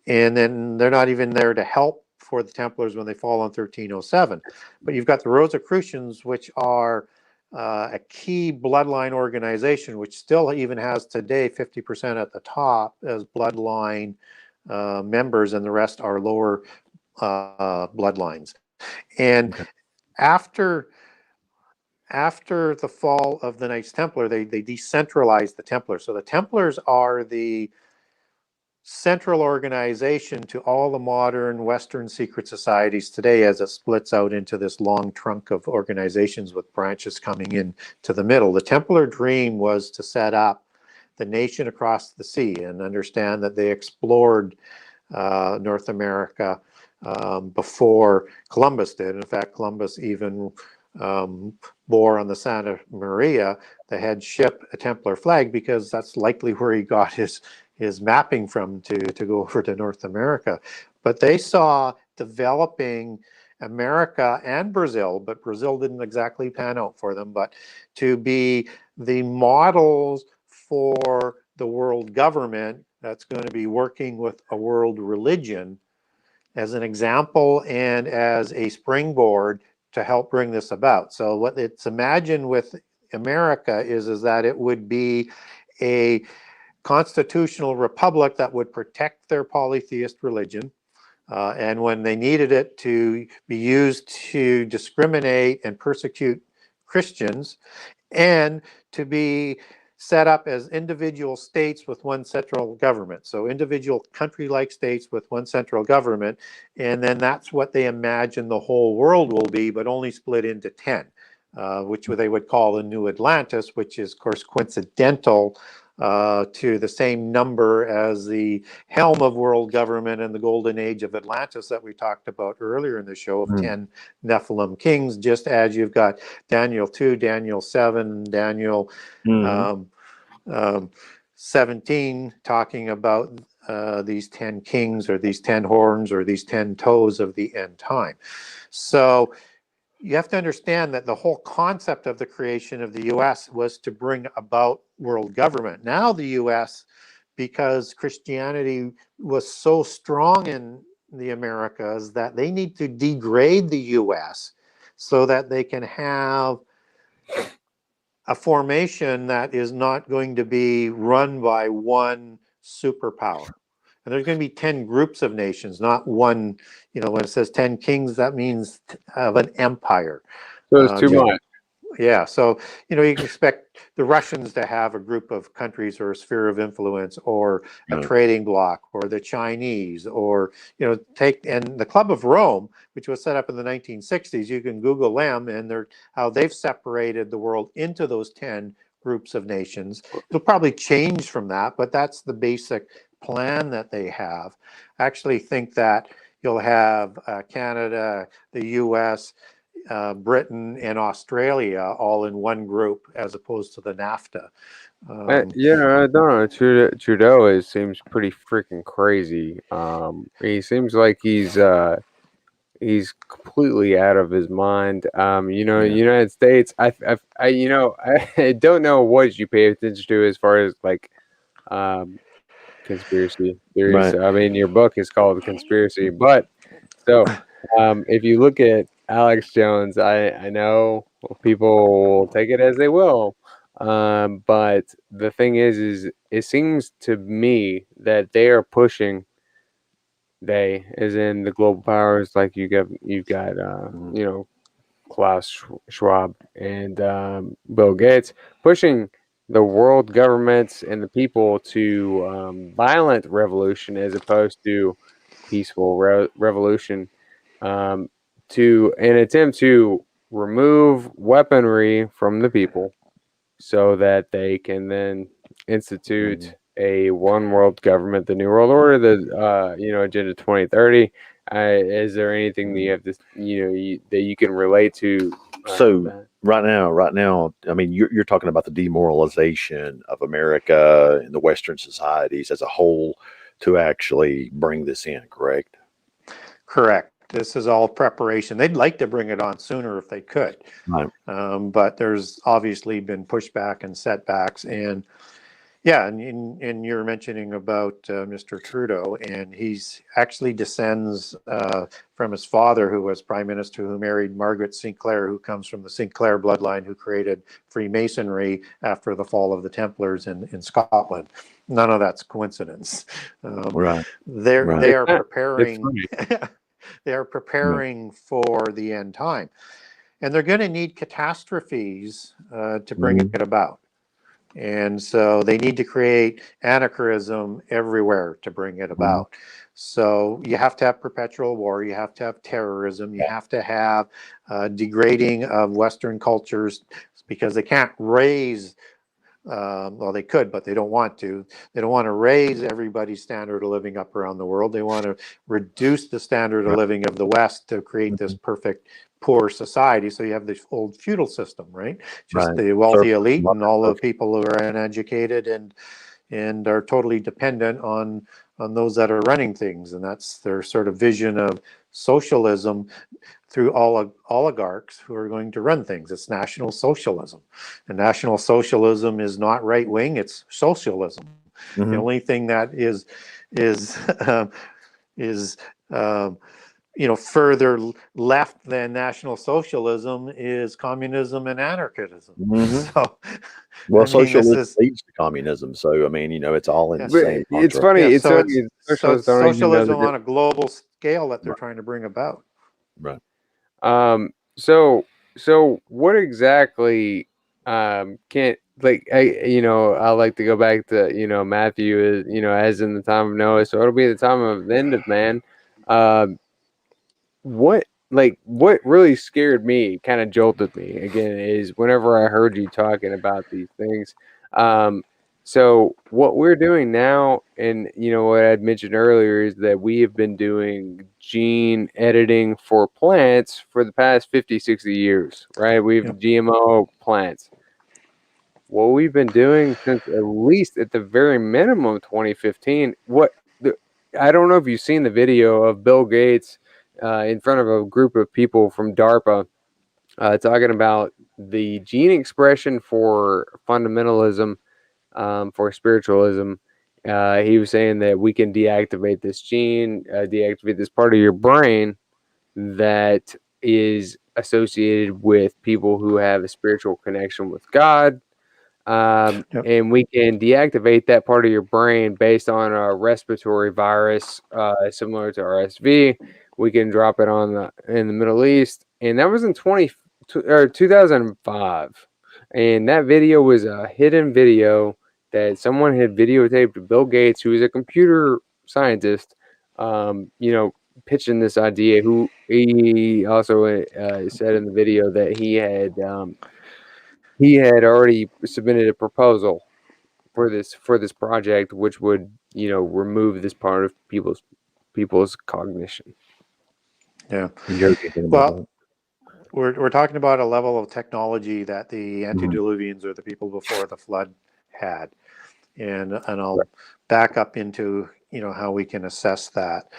And then they're not even there to help for the Templars when they fall on 1307. But you've got the Rosicrucians, which are a key bloodline organization, which still even has today 50% at the top as bloodline members, and the rest are lower bloodlines. And Okay. after the fall of the Knights Templar, they decentralized the Templars. So the Templars are the central organization to all the modern Western secret societies today, as it splits out into this long trunk of organizations with branches coming in to the middle. The Templar dream was to set up the nation across the sea, and understand that they explored North America before Columbus did. In fact, Columbus even bore on the Santa Maria, the head ship, a Templar flag, because that's likely where he got his mapping from to go over to North America. But they saw developing America and Brazil, but Brazil didn't exactly pan out for them, but to be the models for the world government that's going to be working with a world religion as an example and as a springboard to help bring this about. So what it's imagined with America is that it would be a constitutional republic that would protect their polytheist religion. And when they needed it to be used to discriminate and persecute Christians, and to be set up as individual states with one central government. So individual country-like states with one central government. And then that's what they imagine the whole world will be, but only split into 10, which they would call the New Atlantis, which is, of course, coincidental to the same number as the helm of world government and the golden age of Atlantis that we talked about earlier in the show of 10 Nephilim kings, just as you've got Daniel 2, Daniel 7, Daniel 17 talking about these 10 kings or these 10 horns or these 10 toes of the end time. So you have to understand that the whole concept of the creation of the U.S. was to bring about world government. Now the U.S., because Christianity was so strong in the Americas, that they need to degrade the U.S. so that they can have a formation that is not going to be run by one superpower. And there's going to be 10 groups of nations, not one. You know, when it says 10 kings, that means of an empire. So it's too much. Yeah. So, you know, you can expect the Russians to have a group of countries or a sphere of influence, or a trading bloc, or the Chinese, or, you know, and the Club of Rome, which was set up in the 1960s, you can Google them, and how they've separated the world into those 10 groups of nations. It'll probably change from that, but that's the basic plan that they have. I actually think that you'll have Canada, the US, Britain, and Australia all in one group, as opposed to the NAFTA. Yeah, I don't know. Trudeau seems pretty freaking crazy. He seems like he's completely out of his mind. You know, United States. I don't know what you pay attention to as far as like conspiracy theories. Right. I mean, your book is called Conspiracy, but so if you look at Alex Jones, I know people will take it as they will, but the thing is it seems to me that they are pushing. They, as in the global powers, like you've got you know, Klaus Schwab and Bill Gates, pushing the world governments and the people to violent revolution as opposed to peaceful revolution, to an attempt to remove weaponry from the people so that they can then institute a one world government, the New World Order, the Agenda 2030. Is there anything that you have this, that you can relate to? So right now, I mean, you're talking about the demoralization of America and the Western societies as a whole to actually bring this in, correct? Correct. this is all preparation. They'd like to bring it on sooner if they could, Right. but there's obviously been pushback and setbacks. And yeah, and you're mentioning about Mr. Trudeau, and he's actually descends from his father, who was prime minister, who married Margaret Sinclair, who comes from the Sinclair bloodline, who created Freemasonry after the fall of the Templars in Scotland. None of that's coincidence. Right. They Right. are It's preparing. funny. They are preparing for the end time, and they're going to need catastrophes to bring Mhm. it about. And so they need to create anarchism everywhere to bring it about. So you have to have perpetual war, you have to have terrorism, you have to have degrading of Western cultures, because they can't raise, well, they could, but they don't want to. They don't want to raise everybody's standard of living up around the world. They want to reduce the standard of living of the West to create this perfect poor society. So you have this old feudal system, right? Just Right. the wealthy Serf- elite and all the people who are uneducated and are totally dependent on those that are running things. And that's their sort of vision of socialism through oligarchs who are going to run things. It's National Socialism. And National Socialism is not right wing, it's socialism. The Mhm. only thing that is further left than National Socialism is communism and anarchism. Mhm. So, Well, I mean, this socialism is, leads to communism. So, I mean, it's all in yeah. the But same it's mantra. funny. Yeah, It's so funny. it's Socialists don't even know the socialism on a global scale that they're Right. trying to bring about. Right. So what exactly can't like I like to go back to Matthew is as in the time of Noah, so it'll be the time of the end of man. What what really scared me, kind of jolted me again, is whenever I heard you talking about these things. So what we're doing now, and what I'd mentioned earlier, is that we have been doing gene editing for plants for the past 50, 60 years, right? We've Yep. GMO plants. What we've been doing since at least at the very minimum 2015. I don't know if you've seen the video of Bill Gates in front of a group of people from DARPA talking about the gene expression for fundamentalism, for spiritualism. He was saying that we can deactivate this gene, deactivate this part of your brain that is associated with people who have a spiritual connection with God. Yep. And we can deactivate that part of your brain based on a respiratory virus similar to RSV. We can drop it in the Middle East, and that was in 2005. And that video was a hidden video that someone had videotaped Bill Gates, who is a computer scientist, pitching this idea. Who he also said in the video that he had already submitted a proposal for this project, which would remove this part of people's cognition. Yeah. You heard anything about Well, that? we're talking about a level of technology that the Mhm. antediluvians or the people before the flood had, and I'll back up into how we can assess that.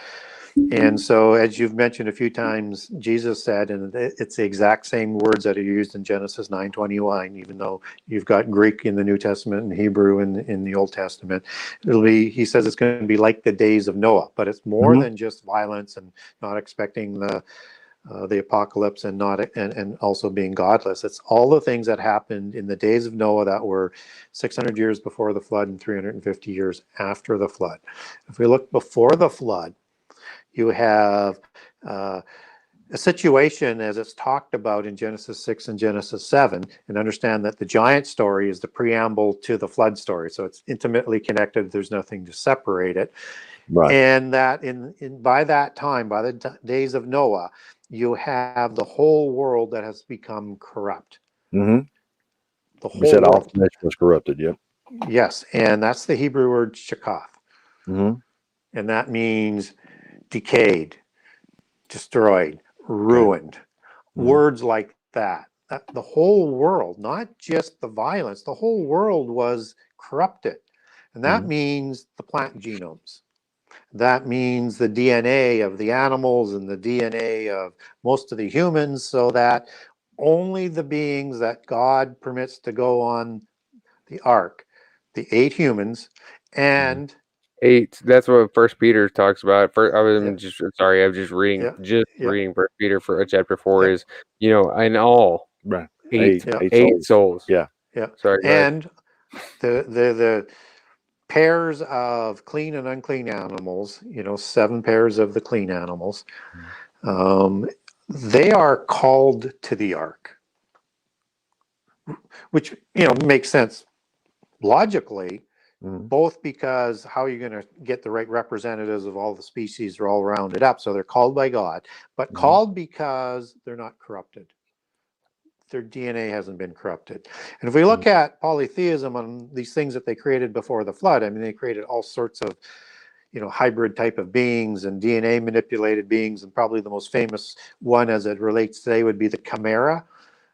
And so, as you've mentioned a few times, Jesus said, and it's the exact same words that are used in Genesis 9:21, even though you've got Greek in the New Testament and Hebrew in the Old Testament. He says it's going to be like the days of Noah, but it's more Mhm. than just violence and not expecting the apocalypse and also being godless. It's all the things that happened in the days of Noah that were 600 years before the flood and 350 years after the flood. If we look before the flood, you have a situation as it's talked about in Genesis 6 and Genesis 7, and understand that the giant story is the preamble to the flood story. So it's intimately connected. There's nothing to separate it. Right. And that by that time, by the days of Noah, you have the whole world that has become corrupt. Mm-hmm. The You whole said all world. flesh was corrupted. Yep. Yes. And that's the Hebrew word shakath. Mm-hmm. And that means decayed, destroyed, ruined. Mhm. Words like that. The whole world, not just the violence, the whole world was corrupted. And that Mhm. means the plant genomes. That means the DNA of the animals and the DNA of most of the humans, so that only the beings that God permits to go on the ark, the 8 humans, and 8. That's what First Peter talks about. yeah, Just sorry. I'm just reading. yeah, Just yeah, reading First Peter for chapter 4 yeah, is in all Right. 8 yeah, 8 souls. Yeah. yeah. Sorry. Go ahead. And the pairs of clean and unclean animals, 7 pairs of the clean animals, they are called to the ark, which makes sense logically, both because how are you going to get the right representatives of all the species are all rounded up, so they're called by God, but called because they're not corrupted. Their DNA hasn't been corrupted. And if we look at polytheism and these things that they created before the flood, I mean, they created all sorts of hybrid type of beings and DNA manipulated beings, and probably the most famous one as it relates today would be the chimera.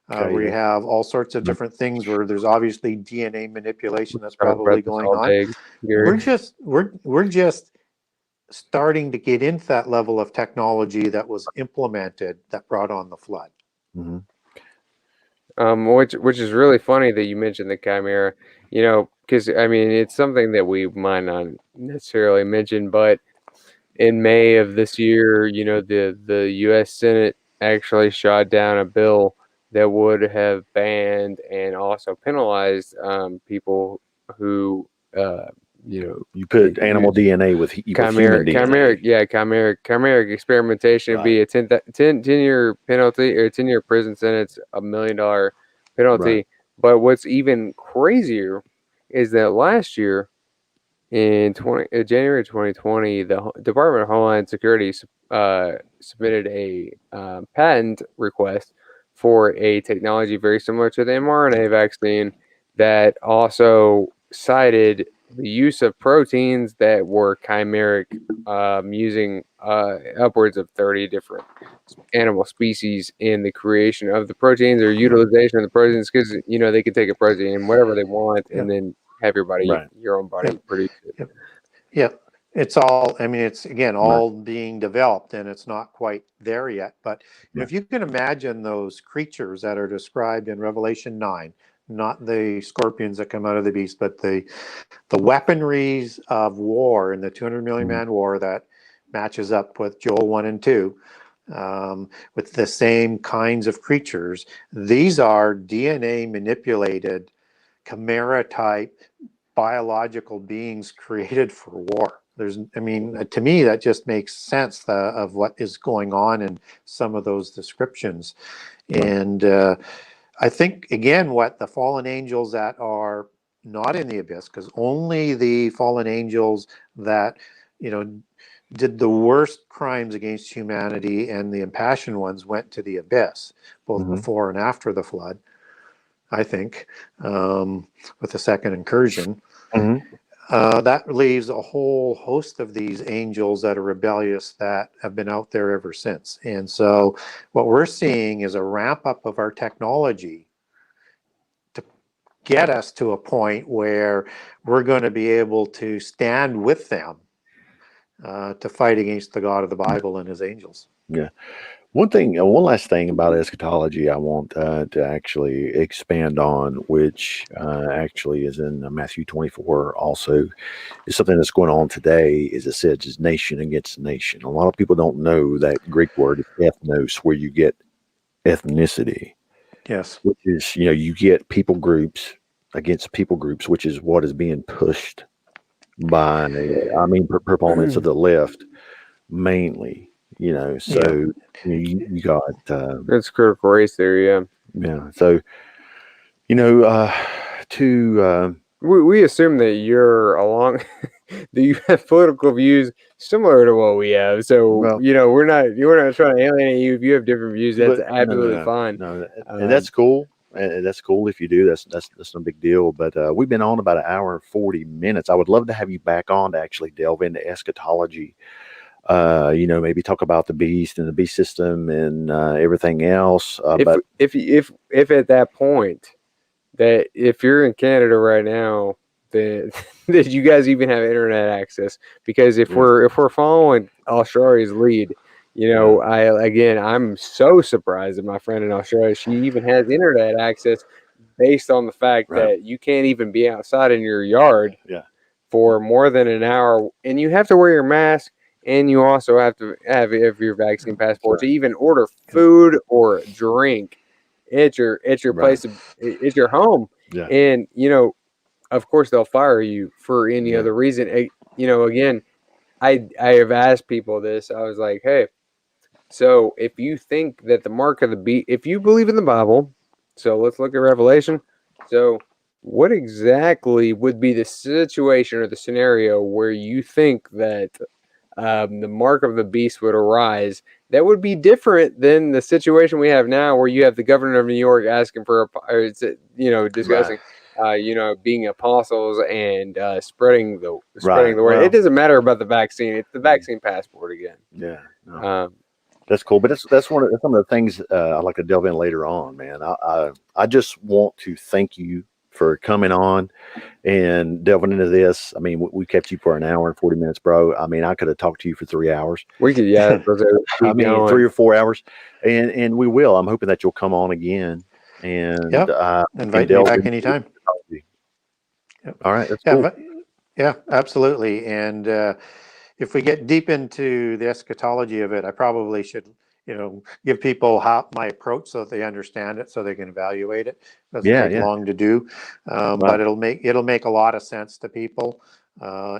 Where you have all sorts of different things where there's obviously DNA manipulation that's probably going on. We're just starting to get into that level of technology that was implemented that brought on the flood. Which is really funny that you mentioned the chimera, because I mean it's something that we might not necessarily mention, but in May of this year, the U.S. Senate actually shot down a bill that would have banned and also penalized people who you put animal DNA with human DNA. Chimeric experimentation would be a 10-year penalty or 10-year prison sentence, $1 million penalty. Right. But what's even crazier is that last year, in January 2020, the Department of Homeland Security submitted a patent request for a technology very similar to the mRNA vaccine that also cited the use of proteins that were chimeric, using upwards of 30 different animal species in the creation of the proteins or utilization of the proteins, because they can take a protein whatever they want and then have your own body produce it. Yeah, it's all, I mean, it's again all being developed, and it's not quite there yet. But if you can imagine those creatures that are described in Revelation 9, not the scorpions that come out of the beast, but the weaponries of war in the 200 million man war that matches up with Joel 1 and 2, with the same kinds of creatures. These are DNA manipulated, chimera type biological beings created for war. To me, that just makes sense of what is going on in some of those descriptions. And I think, again, what the fallen angels that are not in the abyss, because only the fallen angels that, did the worst crimes against humanity and the impassioned ones went to the abyss, both before and after the flood, I think, with the second incursion. That leaves a whole host of these angels that are rebellious that have been out there ever since. And so what we're seeing is a ramp up of our technology to get us to a point where we're going to be able to stand with them to fight against the God of the Bible and his angels. Yeah. One last thing about eschatology I want to actually expand on, which actually is in Matthew 24 also, is something that's going on today. As it says, is nation against nation. A lot of people don't know that Greek word is ethnos, where you get ethnicity. Yes. Which is, you get people groups against people groups, which is what is being pushed by, proponents of the left mainly. So you got That's critical race theory, yeah. So we assume that you're along that you have political views similar to what we have. So we're not trying to alienate you if you have different views. That's absolutely fine. No, and that's cool. And that's cool if you do. That's no big deal. But we've been on about 1 hour and 40 minutes. I would love to have you back on to actually delve into eschatology. Maybe talk about the beast and the beast system and everything else. But if at that point, that if you're in Canada right now, that that you guys even have internet access, because if we're following Australia's lead, I'm so surprised that my friend in Australia, she even has internet access based on the fact that you can't even be outside in your yard for more than an hour, and you have to wear your mask, and you also have to have your vaccine passport to even order food or drink at your place at your home. And of course they'll fire you for any other reason. Again, I have asked people this. I was like, hey, so if you think that the mark of the beast, if you believe in the Bible, so let's look at Revelation. So what exactly would be the situation or the scenario where you think that the mark of the beast would arise that would be different than the situation we have now, where you have the governor of New York asking for discussing being apostles and spreading the word. Well, it doesn't matter about the vaccine. It's the vaccine passport again. That's cool, but that's some of the things I'd like to delve in later on, man. I just want to thank you for coming on and delving into this. I mean, we kept you for an hour and 40 minutes, bro. I mean, I could have talked to you for 3 hours. We could, I mean, 3 or 4 hours, and we will. I'm hoping that you'll come on again and invite me back anytime. All right, that's cool. Yeah, absolutely. And if we get deep into the eschatology of it, I probably should, give people my approach so that they understand it, so they can evaluate it. It doesn't take long to do, but it'll make a lot of sense to people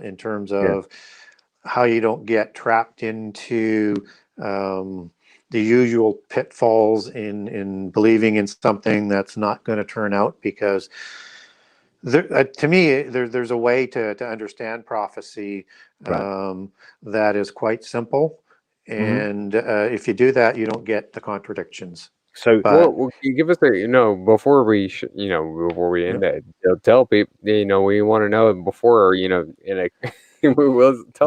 in terms of how you don't get trapped into the usual pitfalls in believing in something that's not going to turn out, because to me, there's a way to understand prophecy that is quite simple, and if you do that, you don't get the contradictions. So, can you give us before we end that, tell people, we want to know before, tell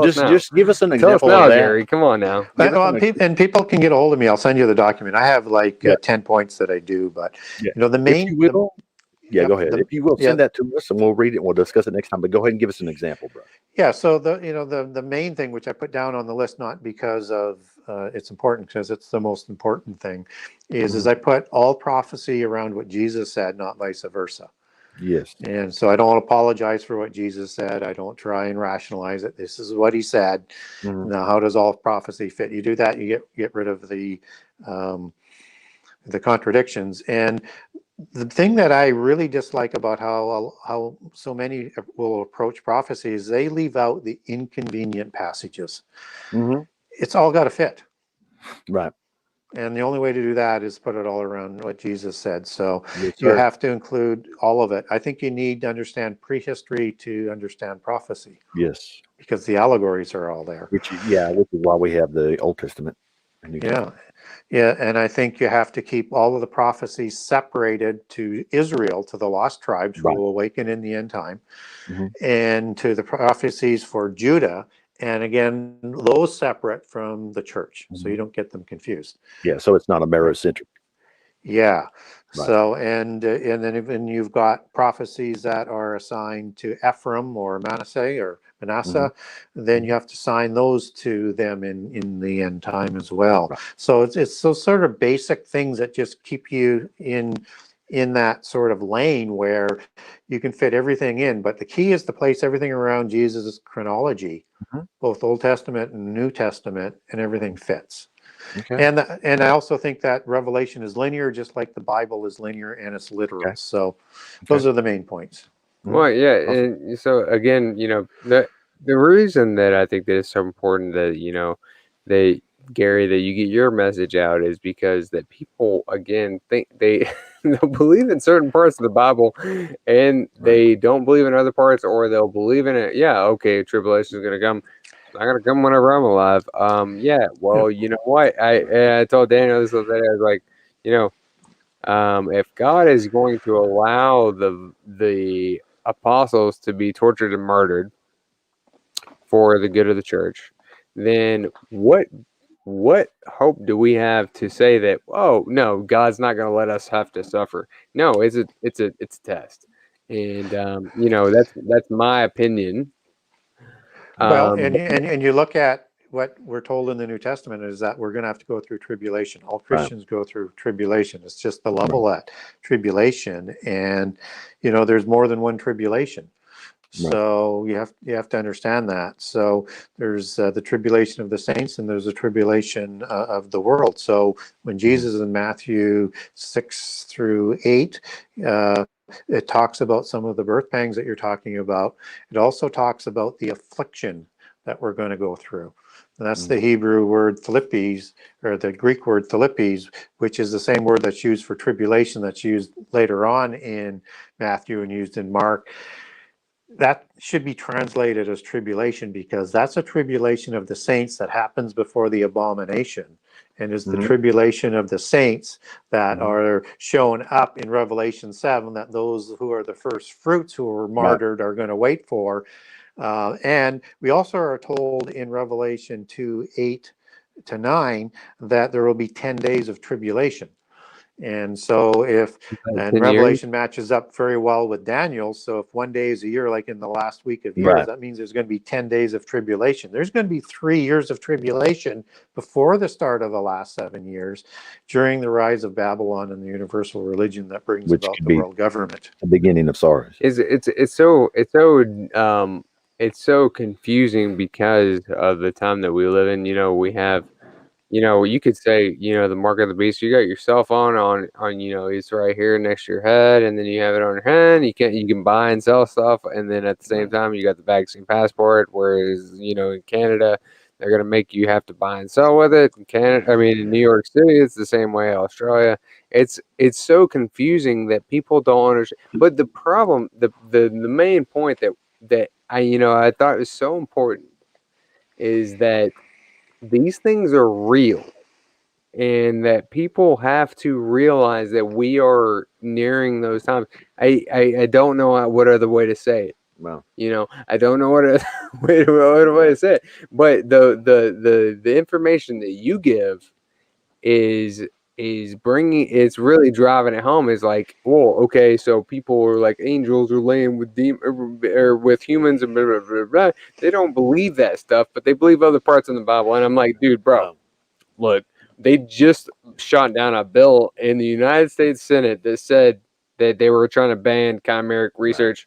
us now. Just give us an example. Tell us now, of that. Jerry. Come on now. And people can get a hold of me. I'll send you the document. I have 10 points that I do, but the main. Go ahead. If you will, send that to us and we'll read it and we'll discuss it next time. But go ahead and give us an example, bro. Yeah. So the main thing, which I put down on the list, not because of it's important, because it's the most important thing, is I put all prophecy around what Jesus said, not vice versa. Yes. And so I don't apologize for what Jesus said. I don't try and rationalize it. This is what he said. Now, how does all prophecy fit? You do that, you get rid of the contradictions. And the thing that I really dislike about how so many will approach prophecy is they leave out the inconvenient passages. It's all got to fit. Right. And the only way to do that is put it all around what Jesus said. So you have to include all of it. I think you need to understand prehistory to understand prophecy. Yes. Because the allegories are all there. Which is why we have the Old Testament. Yeah, and I think you have to keep all of the prophecies separated to Israel, to the lost tribes who will awaken in the end time, and to the prophecies for Judah, and again, those separate from the church, so you don't get them confused. Yeah, so it's not a Merocentric. Yeah. So and then even you've got prophecies that are assigned to Ephraim or Manasseh, then you have to assign those to them in the end time as well. So it's those sort of basic things that just keep you in that sort of lane where you can fit everything in. But the key is to place everything around Jesus' chronology, both Old Testament and New Testament, and everything fits. Okay. And I also think that Revelation is linear, just like the Bible is linear, and it's literal. Okay. So those are the main points. Well, yeah, and so again, the reason that I think that it's so important that Gary, that you get your message out is because that people again think they'll believe in certain parts of the Bible and they don't believe in other parts, or they'll believe in it. Yeah, okay, tribulation is going to come. I'm gonna come whenever I'm alive. Well, you know what? I told Daniel this other day. I was like, if God is going to allow the apostles to be tortured and murdered for the good of the church, then what hope do we have to say that, oh no, God's not going to let us have to suffer? No, it's a test. And that's my opinion. Well, Um, and you look at what we're told in the New Testament is that we're going to have to go through tribulation. All Right. Christians go through tribulation. It's just the level at tribulation, and there's more than one tribulation. Right. So you have to understand that. So there's the tribulation of the saints, and there's a tribulation of the world. So when Jesus in Matthew 6-8, it talks about some of the birth pangs that you're talking about. It also talks about the affliction that we're going to go through. And that's the Hebrew word Philippes, or the Greek word Philippes, which is the same word that's used for tribulation that's used later on in Matthew and used in Mark. That should be translated as tribulation, because that's a tribulation of the saints that happens before the abomination, and is the tribulation of the saints that are shown up in Revelation 7, that those who are the first fruits who were martyred are going to wait for. And we also are told in Revelation 2:8-9 that there will be 10 days of tribulation. And so and 10 years. Revelation matches up very well with Daniel. So if one day is a year, like in the last week of years, that means there's going to be 10 days of tribulation. There's going to be 3 years of tribulation before the start of the last 7 years, during the rise of Babylon and the universal religion that brings Which about could the be world government. the beginning of sorrows. It's so confusing because of the time that we live in. We have, you could say, the mark of the beast. You got your cell phone on, it's right here next to your head, and then you have it on your hand. You can buy and sell stuff, and then at the same time, you got the vaccine passport. Whereas, in Canada, they're gonna make you have to buy and sell with it. In Canada, I mean, in New York City, it's the same way. Australia, it's so confusing that people don't understand. But the problem, the main point that I thought was so important is that these things are real, and that people have to realize that we are nearing those times. I don't know what other way to say it. Well, I don't know what other way to say it. But the information that you give is it's really driving it home. Is like, well, okay, so people are like, angels are laying with or with humans and blah, blah, blah, blah. They don't believe that stuff, but they believe other parts in the Bible. And I'm like, dude, bro, look, they just shot down a bill in the United States Senate that said that they were trying to ban chimeric research.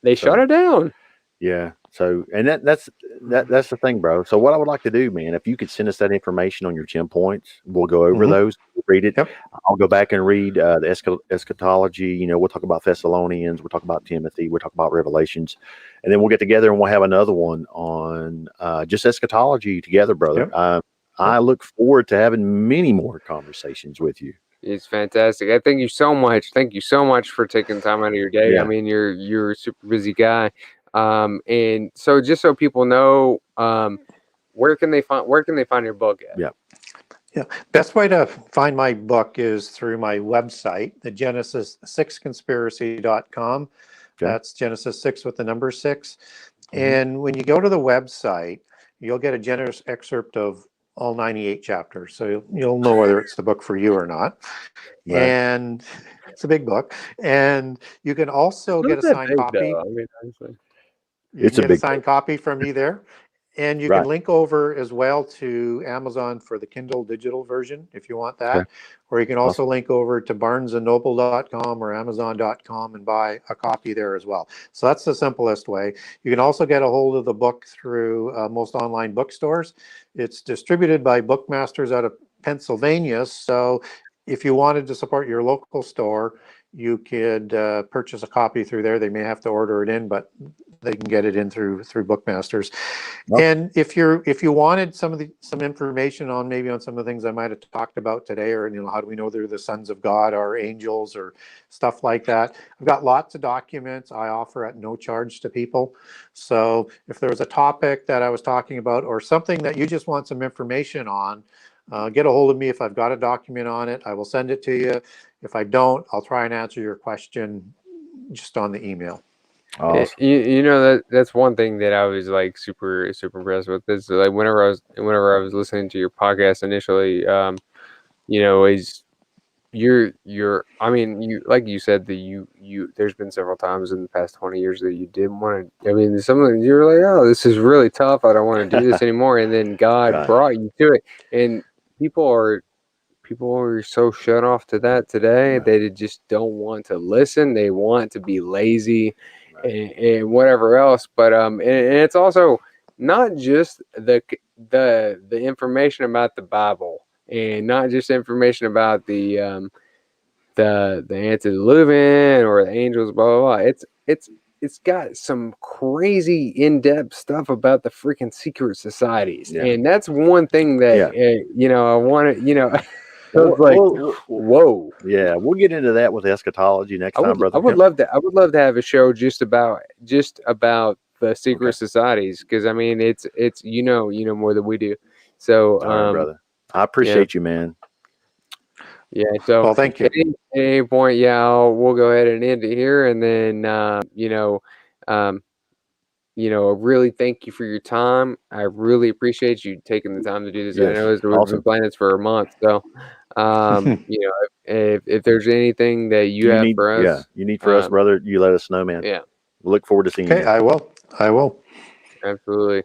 They shut it down. Yeah. So, and that's the thing, bro. So what I would like to do, man, if you could send us that information on your 10 points, we'll go over those, read it. Yep. I'll go back and read the eschatology. We'll talk about Thessalonians. We'll talk about Timothy. We'll talk about Revelations. And then we'll get together and we'll have another one on just eschatology together, brother. Yep. I look forward to having many more conversations with you. It's fantastic. I thank you so much. Thank you so much for taking time out of your day. Yeah. I mean, you're a super busy guy. And so just so people know, where can they find your book at? Yeah. Best way to find my book is through my website, the Genesis6conspiracy.com. Okay. That's Genesis 6 with the number 6. And when you go to the website, you'll get a generous excerpt of all 98 chapters. So you'll know whether it's the book for you or not. Right. And it's a big book. And you can also get a signed copy. I mean, honestly. You It's can a get a big signed copy from me there. And you Right. can link over as well to Amazon for the Kindle digital version if you want that. Okay. Or you can also link over to barnesandnoble.com or amazon.com and buy a copy there as well. So that's the simplest way. You can also get a hold of the book through most online bookstores. It's distributed by Bookmasters out of Pennsylvania. So if you wanted to support your local store, you could purchase a copy through there. They may have to order it in, but they can get it in through Bookmasters. Okay. And if you wanted some information on maybe on some of the things I might have talked about today, or how do we know they're the sons of God or angels or stuff like that, I've got lots of documents I offer at no charge to people. So if there was a topic that I was talking about or something that you just want some information on, get a hold of me. If I've got a document on it, I will send it to you. If I don't, I'll try and answer your question just on the email. Awesome. That's one thing that I was like super impressed with is like whenever I was listening to your podcast initially, is I mean, you, like you said, that you there's been several times in the past 20 years that you didn't want to. I mean, some of you're like, oh, this is really tough. I don't want to do this anymore. And then God brought you to it. And people are so shut off to that today. Right. They just don't want to listen. They want to be lazy and whatever else. But and it's also not just the information about the Bible, and not just information about the antediluvian or the angels, blah blah blah. It's got some crazy in-depth stuff about the freaking secret societies, and that's one thing that I want to So it's like, whoa. Yeah, we'll get into that with eschatology next time, brother. I would love to have a show just about the secret societies, because I mean it's you know more than we do. So all right, brother. I appreciate you, man. Yeah. So well, thank you. At any point, we'll go ahead and end it here, and then I really thank you for your time. I really appreciate you taking the time to do this. Yes, I know we've been planning this for a month, so if there's anything that you have for us, you need for us, brother, you let us know, man. Yeah, we look forward to seeing you. Okay, I will. absolutely.